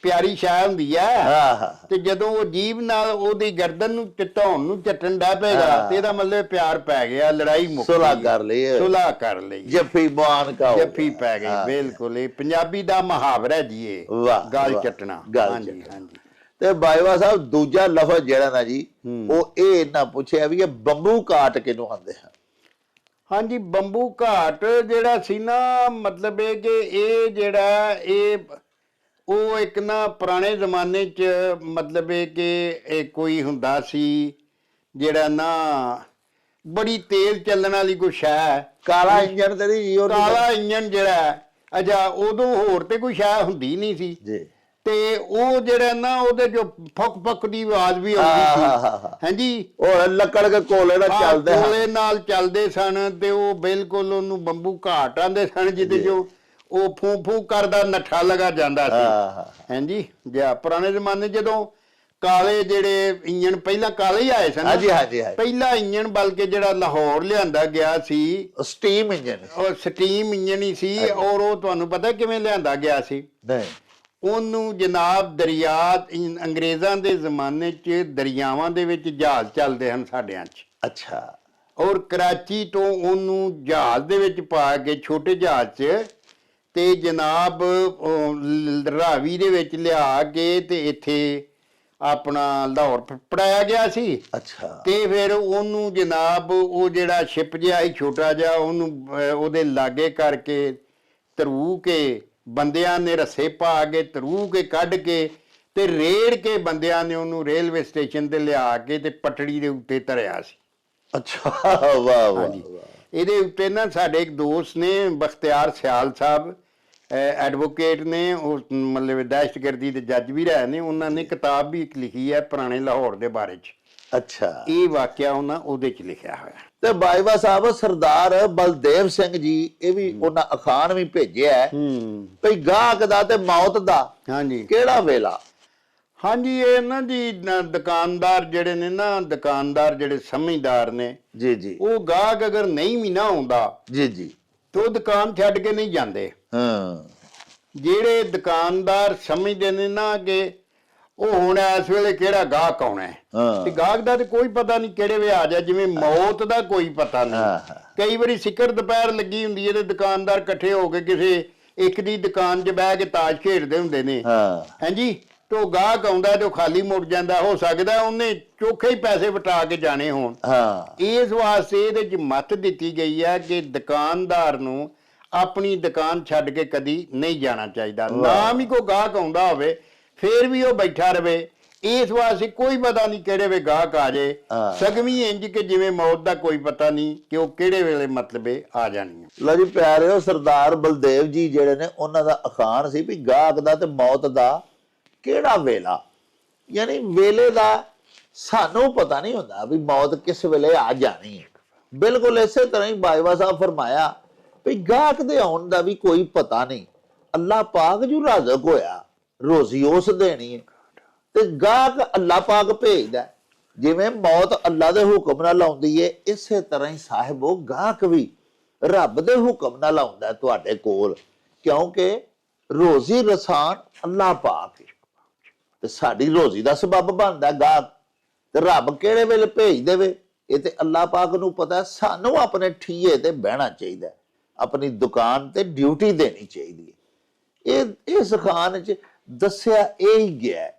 ਪਿਆਰੀ ਸ਼ਾਇ ਹੁੰਦੀ ਹੈ। ਤੇ ਜਦੋਂ ਉਹ ਜੀਭ ਨਾਲ ਉਹਦੀ ਗਰਦਨ ਨੂੰ ਧੌਣ ਨੂੰ ਚੱਟਣ ਡੈ ਪਏਗਾ ਤੇ ਇਹਦਾ ਮਤਲਬ ਪਿਆਰ ਪੈ ਗਿਆ, ਲੜਾਈ ਮੁੱਕ ਗਈ, ਸੁਲ੍ਹਾ ਕਰ ਲਈ, ਸੁਲ੍ਹਾ ਕਰ ਲਈ, ਜੱਫੀ ਬਾਨ ਕਾ ਜੱਫੀ ਪੈ ਗਈ। ਬਿਲਕੁਲ, ਇਹ ਪੰਜਾਬੀ ਦਾ ਮੁਹਾਵਰਾ ਜੀ, ਇਹ ਗੱਲ ਚੱਟਣਾ। ਹਾਂਜੀ ਹਾਂਜੀ। ਤੇ ਬਾਜਵਾ ਸਾਹਿਬ, ਦੂਜਾ ਲਫ਼ਜ਼ ਜਿਹੜਾ ਨਾ ਜੀ, ਉਹ ਇਹ ਇਹਨਾਂ ਪੁੱਛਿਆ ਵੀ ਇਹ ਬੰਬੂ ਕਾਟ ਕਿਹਨੂੰ ਆਂਦੇ ਹਨ? ਹਾਂਜੀ, ਬੰਬੂ ਘਾਟ ਜਿਹੜਾ ਸੀ ਨਾ, ਮਤਲਬ ਇਹ ਕਿ ਇਹ ਜਿਹੜਾ ਉਹ ਇੱਕ ਨਾ ਪੁਰਾਣੇ ਜ਼ਮਾਨੇ 'ਚ ਮਤਲਬ ਇਹ ਕਿ ਇਹ ਕੋਈ ਹੁੰਦਾ ਸੀ ਜਿਹੜਾ ਨਾ ਬੜੀ ਤੇਜ਼ ਚੱਲਣ ਵਾਲੀ ਕੋਈ ਸ਼ੈ, ਕਾਲਾ ਇੰਜਣ ਤੇ ਨਹੀਂ, ਕਾਲਾ ਇੰਜਣ ਜਿਹੜਾ ਅਜਾ ਉਦੋਂ ਹੋਰ ਤੇ ਕੋਈ ਸ਼ੈ ਹੁੰਦੀ ਨਹੀਂ ਸੀ ਜੀ, ਤੇ ਉਹ ਜਿਹੜਾ ਨਾ ਉਹਦੇ ਜੋ ਫੁੱਕ ਫੁੱਕ ਦੀ ਆਵਾਜ਼ ਵੀ ਆਉਂਦੀ ਸੀ। ਹਾਂਜੀ, ਉਹ ਲੱਕੜ ਦੇ ਕੋਲੇ ਨਾਲ ਚੱਲਦੇ, ਕੋਲੇ ਨਾਲ ਚੱਲਦੇ ਸਨ, ਤੇ ਉਹ ਬਿਲਕੁਲ ਉਹਨੂੰ ਬੰਬੂ ਘਾਟ ਆਂਦੇ ਸਨ, ਜਿਹਦੇ ਜੋ ਉਹ ਫੂ ਫੂ ਕਰਦਾ ਨੱਠਾ ਲਗਾ ਜਾਂਦਾ ਸੀ। ਹਾਂਜੀ, ਜਾਂ ਪੁਰਾਣੇ ਜ਼ਮਾਨੇ ਜਦੋਂ ਕਾਲੇ ਜਿਹੜੇ ਇੰਜਣ, ਪਹਿਲਾਂ ਕਾਲੇ ਹੀ ਆਏ ਸਨ। ਹਾਂਜੀ ਹਾਂਜੀ। ਪਹਿਲਾ ਇੰਜਣ ਬਲਕਿ ਜਿਹੜਾ ਲਾਹੌਰ ਲਿਆਂਦਾ ਗਿਆ ਸੀ, ਸਟੀਮ ਇੰਜਣ, ਉਹ ਸਟੀਮ ਇੰਜਣ ਹੀ ਸੀ। ਔਰ ਉਹ ਤੁਹਾਨੂੰ ਪਤਾ ਕਿਵੇਂ ਲਿਆਂਦਾ ਗਿਆ ਸੀ? ਨਹੀਂ, ਉਹਨੂੰ ਜਨਾਬ ਦਰਿਆ, ਅੰਗਰੇਜ਼ਾਂ ਦੇ ਜ਼ਮਾਨੇ 'ਚ ਦਰਿਆਵਾਂ ਦੇ ਵਿੱਚ ਜਹਾਜ਼ ਚੱਲਦੇ ਹਨ ਸਾਡਿਆਂ 'ਚ। ਅੱਛਾ। ਔਰ ਕਰਾਚੀ ਤੋਂ ਉਹਨੂੰ ਜਹਾਜ਼ ਦੇ ਵਿੱਚ ਪਾ ਕੇ, ਛੋਟੇ ਜਹਾਜ਼ 'ਚ, ਤੇ ਜਨਾਬ ਰਾਵੀ ਦੇ ਵਿੱਚ ਲਿਆ ਕੇ ਤੇ ਇੱਥੇ ਆਪਣਾ ਲਾਹੌਰ ਪੜਾਇਆ ਗਿਆ ਸੀ। ਅੱਛਾ। ਤੇ ਫਿਰ ਉਹਨੂੰ ਜਨਾਬ ਉਹ ਜਿਹੜਾ ਸ਼ਿਪ ਜਿਹਾ ਸੀ ਛੋਟਾ ਜਿਹਾ, ਉਹਨੂੰ ਉਹਦੇ ਲਾਗੇ ਕਰਕੇ ਧਰੂ ਕੇ, ਬੰਦਿਆਂ ਨੇ ਰੱਸੇ ਪਾ ਕੇ ਧਰੂ ਕੇ ਕੱਢ ਕੇ ਤੇ ਰੇੜ ਕੇ ਬੰਦਿਆਂ ਨੇ ਉਹਨੂੰ ਰੇਲਵੇ ਸਟੇਸ਼ਨ ਤੇ ਲਿਆ ਕੇ ਤੇ ਪਟੜੀ ਦੇ ਉੱਤੇ ਧਰਿਆ ਸੀ। ਅੱਛਾ, ਵਾਹ ਵਾਹ। ਇਹਦੇ ਉੱਤੇ ਨਾ ਸਾਡੇ ਇੱਕ ਦੋਸਤ ਨੇ, ਬਖਤਿਆਰ ਸਿਆਲ ਸਾਹਿਬ, ਐਡਵੋਕੇਟ ਨੇ, ਉਹ ਮਤਲਬ ਦਹਿਸ਼ਤਗਰਦੀ ਦੇ ਜੱਜ ਵੀ ਰਹੇ ਨੇ, ਉਹਨਾਂ ਨੇ ਕਿਤਾਬ ਵੀ ਇੱਕ ਲਿਖੀ ਹੈ ਪੁਰਾਣੇ ਲਾਹੌਰ ਦੇ ਬਾਰੇ 'ਚ। ਅੱਛਾ। ਇਹ ਵਾਕਿਆ ਉਹਨਾਂ ਉਹਦੇ 'ਚ ਲਿਖਿਆ ਹੋਇਆ। ਤੇ ਬਾਜਵਾ ਸਾਹਿਬ, ਸਰਦਾਰ ਬਲਦੇਵ ਸਿੰਘ ਜੀ, ਇਹ ਵੀ ਉਹਨਾਂ ਅਖਾਣ ਵੀ ਭੇਜਿਆ ਭਈ ਗਾਹਕ ਦਾ ਤੇ ਮੌਤ ਦਾ ਹਾਂਜੀ ਕਿਹੜਾ ਵੇਲਾ? ਹਾਂਜੀ ਇਹ ਨਾ ਜੀ ਦੁਕਾਨਦਾਰ ਜਿਹੜੇ ਨੇ ਨਾ, ਦੁਕਾਨਦਾਰ ਜਿਹੜੇ ਸਮਝਦਾਰ ਨੇ ਜੀ ਜੀ, ਉਹ ਗਾਹਕ ਅਗਰ ਨਹੀਂ ਵੀ ਨਾ ਆਉਂਦਾ ਜੀ ਜੀ, ਤੇ ਉਹ ਦੁਕਾਨ ਛੱਡ ਕੇ ਨਹੀਂ ਜਾਂਦੇ। ਹਾਂ ਜਿਹੜੇ ਦੁਕਾਨਦਾਰ ਸਮਝਦੇ ਨੇ ਨਾ ਕਿ ਉਹ ਹੁਣ ਇਸ ਵੇਲੇ ਕਿਹੜਾ ਗਾਹਕ ਆਉਣਾ ਹੈ, ਤੇ ਗਾਹਕ ਦਾ ਤੇ ਕੋਈ ਪਤਾ ਨਹੀਂ ਕਿਹੜੇ ਵੇ ਆ ਜਾ, ਜਿਵੇਂ ਮੌਤ ਦਾ ਕੋਈ ਪਤਾ ਨਹੀਂ। ਕਈ ਵਾਰੀ ਸਿਖਰ ਦੁਪਹਿਰ ਲੱਗੀ ਹੁੰਦੀ ਹੈ ਤੇ ਦੁਕਾਨਦਾਰ ਇਕੱਠੇ ਹੋ ਕੇ ਕਿਸੇ ਇੱਕ ਦੀ ਦੁਕਾਨ 'ਚ ਬਹਿ ਕੇ ਤਾਸ਼ ਖੇਡਦੇ ਹੁੰਦੇ ਨੇ, ਹਾਂਜੀ, ਤੇ ਉਹ ਗਾਹਕ ਆਉਂਦਾ ਤੇ ਉਹ ਖਾਲੀ ਮੁੜ ਜਾਂਦਾ। ਹੋ ਸਕਦਾ ਉਹਨੇ ਚੋਖੇ ਹੀ ਪੈਸੇ ਵਟਾ ਕੇ ਜਾਣੇ ਹੋਣ। ਇਸ ਵਾਸਤੇ ਇਹਦੇ 'ਚ ਮੱਤ ਦਿੱਤੀ ਗਈ ਹੈ ਕਿ ਦੁਕਾਨਦਾਰ ਨੂੰ ਆਪਣੀ ਦੁਕਾਨ ਛੱਡ ਕੇ ਕਦੀ ਨਹੀਂ ਜਾਣਾ ਚਾਹੀਦਾ। ਨਾ ਵੀ ਕੋਈ ਗਾਹਕ ਆਉਂਦਾ ਹੋਵੇ ਫੇਰ ਵੀ ਉਹ ਬੈਠਾ ਰਵੇ। ਇਸ ਵਾਸਤੇ ਕੋਈ ਪਤਾ ਨਹੀਂ ਕਿਹੜੇ ਵੇ ਗਾਹਕ ਆ ਜਾਏ, ਸਗਵੀਂ ਇੰਜ ਕਿ ਜਿਵੇਂ ਮੌਤ ਦਾ ਕੋਈ ਪਤਾ ਨਹੀਂ ਕਿ ਉਹ ਕਿਹੜੇ ਵੇਲੇ ਮਤਲਬੇ ਆ ਜਾਣੀ ਹੈ। ਲਓ ਜੀ ਪਿਆਰਿਓ, ਸਰਦਾਰ ਬਲਦੇਵ ਜੀ ਜਿਹੜੇ ਨੇ ਉਹਨਾਂ ਦਾ ਅਖਾਣ ਸੀ ਵੀ ਗਾਹਕ ਦਾ ਤੇ ਮੌਤ ਦਾ ਕਿਹੜਾ ਵੇਲਾ, ਯਾਨੀ ਵੇਲੇ ਦਾ ਸਾਨੂੰ ਪਤਾ ਨਹੀਂ ਹੁੰਦਾ ਵੀ ਮੌਤ ਕਿਸ ਵੇਲੇ ਆ ਜਾਣੀ ਹੈ। ਬਿਲਕੁਲ ਇਸੇ ਤਰ੍ਹਾਂ ਹੀ ਬਾਜਵਾ ਸਾਹਿਬ ਫਰਮਾਇਆ ਵੀ ਗਾਹਕ ਦੇ ਆਉਣ ਦਾ ਵੀ ਕੋਈ ਪਤਾ ਨਹੀਂ। ਅੱਲਾਹ ਪਾਕ ਜੋ ਰਾਜ਼ਕ ਹੋਇਆ ਰੋਜ਼ੀ ਉਸ ਦੇਣੀ ਹੈ, ਤੇ ਗਾਹਕ ਅੱਲਾਹ ਪਾਕ ਭੇਜਦਾ। ਜਿਵੇਂ ਮੌਤ ਅੱਲਾਹ ਦੇ ਹੁਕਮ ਨਾਲ ਆਉਂਦੀ ਹੈ, ਇਸੇ ਤਰ੍ਹਾਂ ਹੀ ਸਾਹਿਬੋ ਗਾਹਕ ਵੀ ਰੱਬ ਦੇ ਹੁਕਮ ਨਾਲ ਆਉਂਦਾ ਤੁਹਾਡੇ ਕੋਲ, ਕਿਉਂਕਿ ਰੋਜ਼ੀ ਰਸਾਨ ਅੱਲਾਹ ਪਾਕ ਹੈ ਤੇ ਸਾਡੀ ਰੋਜ਼ੀ ਦਾ ਸਬੱਬ ਬਣਦਾ ਗਾਹਕ। ਤੇ ਰੱਬ ਕਿਹੜੇ ਵੇਲੇ ਭੇਜ ਦੇਵੇ ਇਹ ਤੇ ਅੱਲਾਹ ਪਾਕ ਨੂੰ ਪਤਾ। ਸਾਨੂੰ ਆਪਣੇ ਠੀਏ ਤੇ ਬਹਿਣਾ ਚਾਹੀਦਾ, ਆਪਣੀ ਦੁਕਾਨ ਤੇ ਡਿਊਟੀ ਦੇਣੀ ਚਾਹੀਦੀ ਹੈ। ਇਹ ਇਸ ਖਾਨ ਚ ਦੱਸਿਆ ਇਹ ਹੀ ਗਿਆ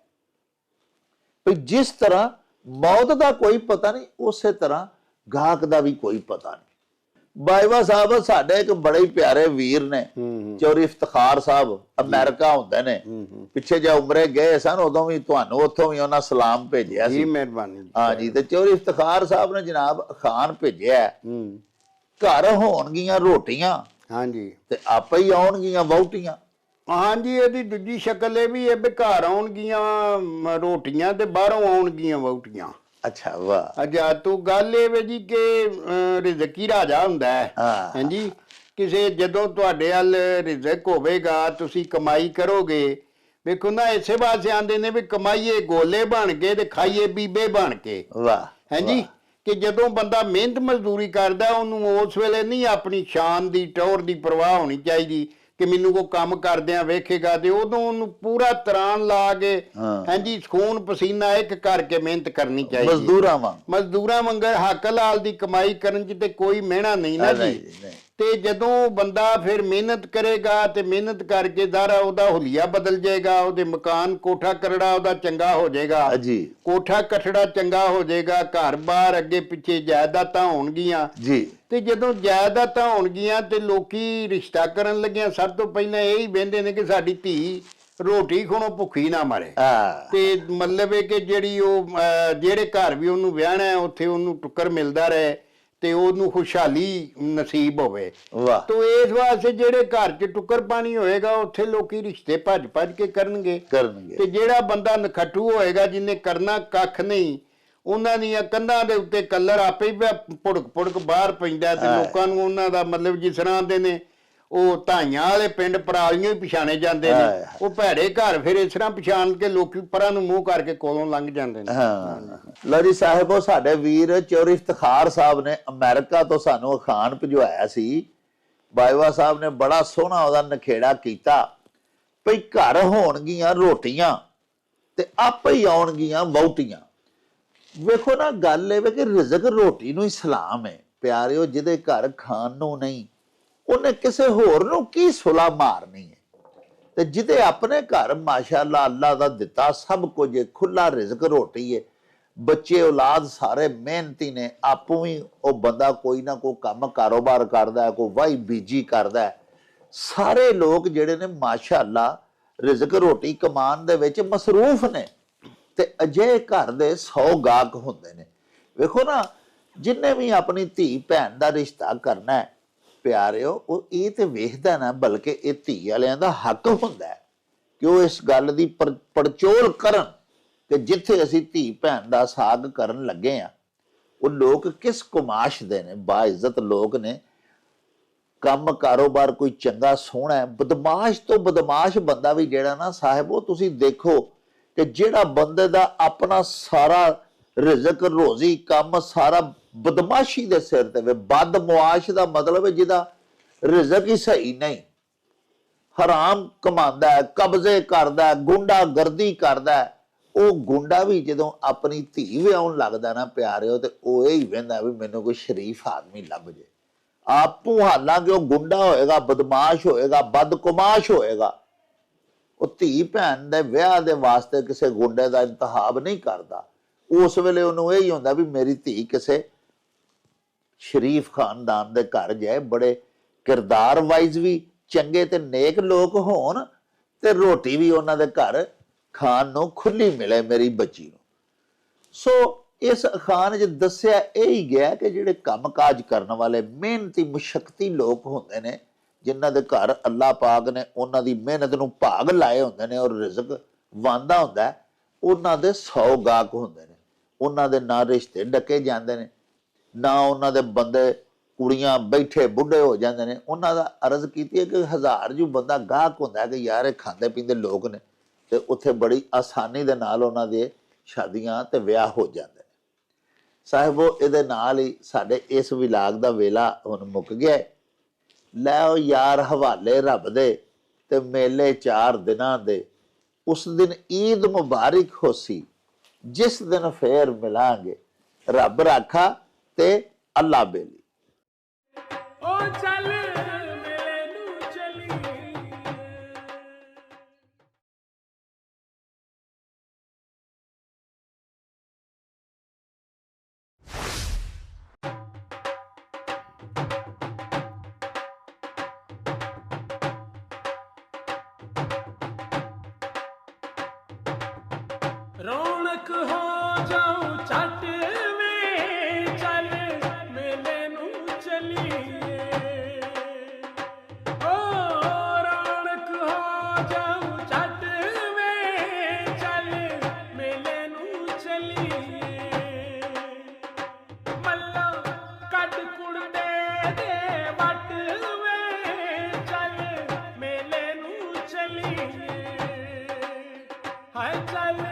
ਵੀ ਜਿਸ ਤਰ੍ਹਾਂ ਮੌਤ ਦਾ ਕੋਈ ਪਤਾ ਨਹੀਂ, ਉਸੇ ਤਰ੍ਹਾਂ ਗਾਹਕ ਦਾ ਵੀ ਕੋਈ ਪਤਾ ਨਹੀਂ। ਬਾਜਵਾ ਸਾਹਿਬ ਸਾਡੇ ਇੱਕ ਬੜੇ ਹੀ ਪਿਆਰੇ ਵੀਰ ਨੇ, ਚੌਧਰੀ ਇਫਤਖਾਰ ਸਾਹਿਬ, ਅਮਰੀਕਾ ਹੁੰਦੇ ਨੇ, ਪਿੱਛੇ ਜੇ ਉਮਰੇ ਗਏ ਸਨ ਉਦੋਂ ਵੀ ਤੁਹਾਨੂੰ ਉੱਥੋਂ ਵੀ ਉਹਨਾਂ ਸਲਾਮ ਭੇਜਿਆ ਸੀ। ਮਿਹਰਬਾਨੀ। ਹਾਂ ਜੀ, ਤੇ ਚੌਧਰੀ ਇਫਤਖਾਰ ਸਾਹਿਬ ਨੇ ਜਨਾਬ ਖਾਨ ਭੇਜਿਆ, ਘਰ ਹੋਣਗੀਆਂ ਰੋਟੀਆਂ, ਹਾਂਜੀ, ਤੇ ਆਪੇ ਹੀ ਆਉਣਗੀਆਂ ਵਹੁਟੀਆਂ। ਹਾਂਜੀ, ਇਹਦੀ ਦੂਜੀ ਸ਼ਕਲ ਇਹ ਵੀ ਹੈ ਵੀ ਘਰ ਆਉਣਗੀਆਂ ਰੋਟੀਆਂ ਤੇ ਬਾਹਰੋਂ ਆਉਣਗੀਆਂ ਵਹੁਟੀਆਂ। ਅੱਛਾ ਵਾਹ। ਅੱਛਾ ਤੂੰ ਗੱਲ ਇਹ ਵੇ ਜੀ ਕਿ ਰਿਜ਼ਕੀ ਰਾਜਾ ਹੁੰਦਾ ਹੈ, ਹਾਂਜੀ, ਕਿਸੇ ਜਦੋਂ ਤੁਹਾਡੇ ਵੱਲ ਰਿਜ਼ਕ ਹੋਵੇਗਾ ਤੁਸੀਂ ਕਮਾਈ ਕਰੋਗੇ। ਵੇਖੋ ਨਾ ਇਸੇ ਵਾਸਤੇ ਆਂਦੇ ਨੇ ਵੀ ਕਮਾਈਏ ਗੋਲੇ ਬਣ ਕੇ ਤੇ ਖਾਈਏ ਬੀਬੇ ਬਣ ਕੇ। ਵਾਹ, ਹਾਂਜੀ, ਕਿ ਜਦੋਂ ਬੰਦਾ ਮਿਹਨਤ ਮਜ਼ਦੂਰੀ ਕਰਦਾ ਉਹਨੂੰ ਉਸ ਵੇਲੇ ਨਹੀਂ ਆਪਣੀ ਸ਼ਾਨ ਦੀ ਟੌਰ ਦੀ ਪਰਵਾਹ ਹੋਣੀ ਚਾਹੀਦੀ ਕਿ ਮੈਨੂੰ ਕੋਈ ਕੰਮ ਕਰਦਿਆਂ ਵੇਖੇਗਾ, ਤੇ ਉਦੋਂ ਉਹਨੂੰ ਪੂਰਾ ਤਰਾਨ ਲਾ ਕੇ, ਹਾਂਜੀ, ਖੂਨ ਪਸੀਨਾ ਇੱਕ ਕਰਕੇ ਮਿਹਨਤ ਕਰਨੀ ਚਾਹੀਦੀ। ਮਜ਼ਦੂਰਾਂ ਵਾਂਗਰ ਹੱਕ ਲਾਲ ਦੀ ਕਮਾਈ ਕਰਨ ਚ ਤੇ ਕੋਈ ਮਿਹਣਾ ਨਹੀਂ ਨਾ ਜੀ। ਤੇ ਜਦੋਂ ਬੰਦਾ ਫਿਰ ਮਿਹਨਤ ਕਰੇਗਾ ਤੇ ਮਿਹਨਤ ਕਰਕੇ ਜ਼ਾਰਾ ਉਹਦਾ ਹੁਲੀਆ ਬਦਲ ਜਾਏਗਾ, ਉਹਦੇ ਮਕਾਨ ਕੋਠਾ ਕਰੜਾ ਉਹਦਾ ਚੰਗਾ ਹੋ ਜਾਏਗਾ, ਕੋਠਾ ਕਠੜਾ ਚੰਗਾ ਹੋ ਜਾਏਗਾ, ਘਰ ਬਾਹਰ ਅੱਗੇ ਪਿੱਛੇ ਜਾਇਦਾਦਾਂ ਹੋਣਗੀਆਂ ਜੀ। ਤੇ ਜਦੋਂ ਜਾਇਦਾਦਾਂ ਹੋਣਗੀਆਂ ਤੇ ਲੋਕੀ ਰਿਸ਼ਤਾ ਕਰਨ ਲੱਗਿਆ ਸਭ ਤੋਂ ਪਹਿਲਾਂ ਇਹ ਹੀ ਵਹਿੰਦੇ ਨੇ ਕਿ ਸਾਡੀ ਧੀ ਰੋਟੀ ਖੋਣੋਂ ਭੁੱਖੀ ਨਾ ਮਰੇ। ਤੇ ਮਤਲਬ ਹੈ ਕਿ ਜਿਹੜੀ ਉਹ ਜਿਹੜੇ ਘਰ ਵੀ ਉਹਨੂੰ ਵਿਆਹਣਾ ਉੱਥੇ ਉਹਨੂੰ ਟੁੱਕਰ ਮਿਲਦਾ ਰਹੇ ਤੇ ਉਹਨੂੰ ਖੁਸ਼ਹਾਲੀ ਨਸੀਬ ਹੋਵੇ। ਤੋ ਇਸ ਵਾਸਤੇ ਜਿਹੜੇ ਘਰ 'ਚ ਟੁੱਕਰ ਪਾਣੀ ਹੋਏਗਾ ਉੱਥੇ ਲੋਕੀ ਰਿਸ਼ਤੇ ਭੱਜ ਭੱਜ ਕੇ ਕਰਨਗੇ। ਤੇ ਜਿਹੜਾ ਬੰਦਾ ਨਖੱਟੂ ਹੋਏਗਾ ਜਿਹਨੇ ਕਰਨਾ ਕੱਖ ਨਹੀਂ, ਉਹਨਾਂ ਦੀਆਂ ਕੰਧਾਂ ਦੇ ਉੱਤੇ ਕਲਰ ਆਪੇ ਹੀ ਪੁੜਕ ਪੁੜਕ ਬਾਹਰ ਪੈਂਦਾ ਤੇ ਲੋਕਾਂ ਨੂੰ ਉਹਨਾਂ ਦਾ ਮਤਲਬ ਜਿਸ ਤਰ੍ਹਾਂ ਦੇ ਨੇ ਉਹ ਧਾਈਆਂ ਵਾਲੇ ਪਿੰਡ ਪਰਾਲੀਆਂ ਹੀ ਪਛਾਣੇ ਜਾਂਦੇ ਨੇ, ਉਹ ਭੈੜੇ ਘਰ ਫਿਰ ਇਸ ਤਰ੍ਹਾਂ ਪਛਾਣ ਕੇ ਲੋਕੀ ਪਰਾਂ ਨੂੰ ਮੂੰਹ ਕਰਕੇ ਕੋਲੋਂ ਲੰਘ ਜਾਂਦੇ ਨੇ। ਲਓ ਜੀ ਸਾਹਿਬੋ, ਸਾਡੇ ਵੀਰ ਚੌਧਰੀ ਇਫਤਖਾਰ ਸਾਹਿਬ ਨੇ ਅਮਰੀਕਾ ਤੋਂ ਸਾਨੂੰ ਅਖਾਣ ਭਿਜਵਾਇਆ ਸੀ। ਬਾਜਵਾ ਸਾਹਿਬ ਨੇ ਬੜਾ ਸੋਹਣਾ ਉਹਦਾ ਨਖੇੜਾ ਕੀਤਾ ਭਈ ਘਰ ਹੋਣਗੀਆਂ ਰੋਟੀਆਂ ਤੇ ਆਪੇ ਹੀ ਆਉਣਗੀਆਂ ਵਹੁਟੀਆਂ। ਵੇਖੋ ਨਾ ਗੱਲ ਇਹ ਵੇ ਕਿ ਰਿਜ਼ਕ ਰੋਟੀ ਨੂੰ ਹੀ ਸਲਾਮ ਹੈ ਪਿਆਰਿਓ। ਜਿਹਦੇ ਘਰ ਖਾਣ ਨੂੰ ਨਹੀਂ ਉਹਨੇ ਕਿਸੇ ਹੋਰ ਨੂੰ ਕੀ ਸੁਲਾ ਮਾਰਨੀ ਹੈ। ਤੇ ਜਿਹਦੇ ਆਪਣੇ ਘਰ ਮਾਸ਼ਾਅੱਲਾ ਅੱਲਾ ਦਾ ਦਿੱਤਾ ਸਭ ਕੁਝ, ਖੁੱਲਾ ਰਿਜ਼ਕ ਰੋਟੀ ਹੈ, ਬੱਚੇ ਔਲਾਦ ਸਾਰੇ ਮਿਹਨਤੀ ਨੇ, ਆਪੂ ਹੀ ਉਹ ਬੰਦਾ ਕੋਈ ਨਾ ਕੋਈ ਕੰਮ ਕਾਰੋਬਾਰ ਕਰਦਾ, ਕੋਈ ਵਾਹੀ ਬੀਜੀ ਕਰਦਾ, ਸਾਰੇ ਲੋਕ ਜਿਹੜੇ ਨੇ ਮਾਸ਼ਾਅੱਲਾ ਰਿਜ਼ਕ ਰੋਟੀ ਕਮਾਉਣ ਦੇ ਵਿੱਚ ਮਸਰੂਫ ਨੇ। ਤੇ ਅਜਿਹੇ ਘਰ ਦੇ 100 ਗਾਹਕ ਹੁੰਦੇ ਨੇ। ਵੇਖੋ ਨਾ, ਜਿੰਨੇ ਵੀ ਆਪਣੀ ਧੀ ਭੈਣ ਦਾ ਰਿਸ਼ਤਾ ਕਰਨਾ ਹੈ ਪਿਆਰਿਓ, ਉਹ ਇਹ ਤੇ ਵੇਖਦਾ ਨਾ, ਬਲਕਿ ਇਹ ਧੀ ਵਾਲਿਆਂ ਦਾ ਹੱਕ ਹੁੰਦਾ ਕਿ ਉਹ ਇਸ ਗੱਲ ਦੀ ਪੜਚੋਲ ਕਰਨ ਕਿ ਜਿੱਥੇ ਅਸੀਂ ਧੀ ਭੈਣ ਦਾ ਸਾਗ ਕਰਨ ਲੱਗੇ ਆ ਉਹ ਲੋਕ ਕਿਸ ਕੁਮਾਸ਼ ਦੇ ਨੇ, ਬਾਇਜ਼ਤ ਲੋਕ ਨੇ, ਕੰਮ ਕਾਰੋਬਾਰ ਕੋਈ ਚੰਗਾ ਸੋਹਣਾ ਹੈ। ਬਦਮਾਸ਼ ਤੋਂ ਬਦਮਾਸ਼ ਬੰਦਾ ਵੀ ਜਿਹੜਾ ਨਾ ਸਾਹਿਬ, ਉਹ ਤੁਸੀਂ ਦੇਖੋ ਕਿ ਜਿਹੜਾ ਬੰਦੇ ਦਾ ਆਪਣਾ ਸਾਰਾ ਰਿਜ਼ਕ ਰੋਜ਼ੀ ਕੰਮ ਸਾਰਾ ਬਦਮਾਸ਼ੀ ਦੇ ਸਿਰ ਤੇ ਵੇ। ਬਦਮੁਆਸ਼ ਦਾ ਮਤਲਬ ਹੈ ਜਿਹਦਾ ਰਿਜ਼ਕ ਹੀ ਸਹੀ ਨਹੀਂ, ਹਰਾਮ ਕਮਾਉਂਦਾ ਹੈ, ਕਬਜ਼ੇ ਕਰਦਾ ਹੈ, ਗੁੰਡਾਗਰਦੀ ਕਰਦਾ ਹੈ। ਉਹ ਗੁੰਡਾ ਵੀ ਜਦੋਂ ਆਪਣੀ ਧੀ ਵਿਆਹੁਣ ਲੱਗਦਾ ਨਾ ਪਿਆਰਿਓ, ਤੇ ਉਹ ਇਹ ਹੀ ਵਹਿੰਦਾ ਵੀ ਮੈਨੂੰ ਕੋਈ ਸ਼ਰੀਫ ਆਦਮੀ ਲੱਭ ਜੇ। ਆਪੂ ਹਾਲਾਂਕਿ ਉਹ ਗੁੰਡਾ ਹੋਏਗਾ, ਬਦਮਾਸ਼ ਹੋਏਗਾ, ਬਦਕੁਮਾਸ਼ ਹੋਏਗਾ, ਉਹ ਧੀ ਭੈਣ ਦੇ ਵਿਆਹ ਦੇ ਵਾਸਤੇ ਕਿਸੇ ਗੁੰਡੇ ਦਾ ਇੰਤਖਾਬ ਨਹੀਂ ਕਰਦਾ। ਉਸ ਵੇਲੇ ਉਹਨੂੰ ਇਹ ਹੀ ਹੁੰਦਾ ਵੀ ਮੇਰੀ ਧੀ ਕਿਸੇ ਸ਼ਰੀਫ ਖਾਨਦਾਨ ਦੇ ਘਰ ਜਾਏ, ਬੜੇ ਕਿਰਦਾਰ ਵਾਈਜ਼ ਵੀ ਚੰਗੇ ਤੇ ਨੇਕ ਲੋਕ ਹੋਣ, ਤੇ ਰੋਟੀ ਵੀ ਉਹਨਾਂ ਦੇ ਘਰ ਖਾਣ ਨੂੰ ਖੁੱਲੀ ਮਿਲੇ ਮੇਰੀ ਬੱਚੀ ਨੂੰ। ਸੋ ਇਸ ਅਖਾਣ 'ਚ ਦੱਸਿਆ ਇਹ ਹੀ ਗਿਆ ਕਿ ਜਿਹੜੇ ਕੰਮਕਾਜ ਕਰਨ ਵਾਲੇ ਮਿਹਨਤੀ ਮੁਸ਼ੱਕਤੀ ਲੋਕ ਹੁੰਦੇ ਨੇ, ਜਿਨ੍ਹਾਂ ਦੇ ਘਰ ਅੱਲਾਹ ਪਾਕ ਨੇ ਉਹਨਾਂ ਦੀ ਮਿਹਨਤ ਨੂੰ ਭਾਗ ਲਾਏ ਹੁੰਦੇ ਨੇ ਔਰ ਰਿਜ਼ਕ ਵਾਂਦਾ ਹੁੰਦਾ, ਉਹਨਾਂ ਦੇ 100 ਗਾਹਕ ਹੁੰਦੇ ਨੇ। ਉਹਨਾਂ ਦੇ ਨਾ ਰਿਸ਼ਤੇ ਡੱਕੇ ਜਾਂਦੇ ਨੇ, ਨਾ ਉਹਨਾਂ ਦੇ ਬੰਦੇ ਕੁੜੀਆਂ ਬੈਠੇ ਬੁੱਢੇ ਹੋ ਜਾਂਦੇ ਨੇ। ਉਹਨਾਂ ਦਾ ਅਰਜ਼ ਕੀਤੀ ਹੈ ਕਿ 1000 ਜੂ ਬੰਦਾ ਗਾਹਕ ਹੁੰਦਾ ਕਿ ਯਾਰ ਇਹ ਖਾਂਦੇ ਪੀਂਦੇ ਲੋਕ ਨੇ, ਤੇ ਉੱਥੇ ਬੜੀ ਆਸਾਨੀ ਦੇ ਨਾਲ ਉਹਨਾਂ ਦੇ ਸ਼ਾਦੀਆਂ ਤੇ ਵਿਆਹ ਹੋ ਜਾਂਦੇ ਨੇ। ਸਾਹਿਬੋ, ਇਹਦੇ ਨਾਲ ਹੀ ਸਾਡੇ ਇਸ ਵਿਲਾਗ ਦਾ ਵੇਲਾ ਹੁਣ ਮੁੱਕ ਗਿਆ। ਲੈ ਉਹ ਯਾਰ ਹਵਾਲੇ ਰੱਬ ਦੇ ਤੇ ਮੇਲੇ 4 ਦਿਨਾਂ ਦੇ, ਉਸ ਦਿਨ ਈਦ ਮੁਬਾਰਕ ਹੋਸੀ, ਜਿਸ ਦਿਨ ਫੇਰ ਮਿਲਾਂਗੇ। ਰੱਬ ਰਾਖਾ ਤੇ ਅੱਲਾ ਬੇਲੀ। ਉਹ ਚੱਲ ਮੇਲੇ ਨੂੰ ਚਲੀਏ। ਰੌਣਕ ਹੋ ਜਾਊ ਛੱਟ ਵੇ, ਚੱਲ ਮੇਲੇ ਨੂੰ ਚਲੀਏ। ਓ ਰੌਣਕ ਹੋ ਜਾਊ ਛੱਟ ਵੇ, ਚੱਲ ਮੇਲੇ ਨੂੰ ਚਲੀਏ। ਮੱਲਾ ਕੱਢ ਕੁੜਦੇ ਦੇ ਵੱਟ ਵੇ, ਚੱਲ ਮੇਲੇ ਨੂੰ ਚਲੀਏ। ਹਾਏ ਚੱਲ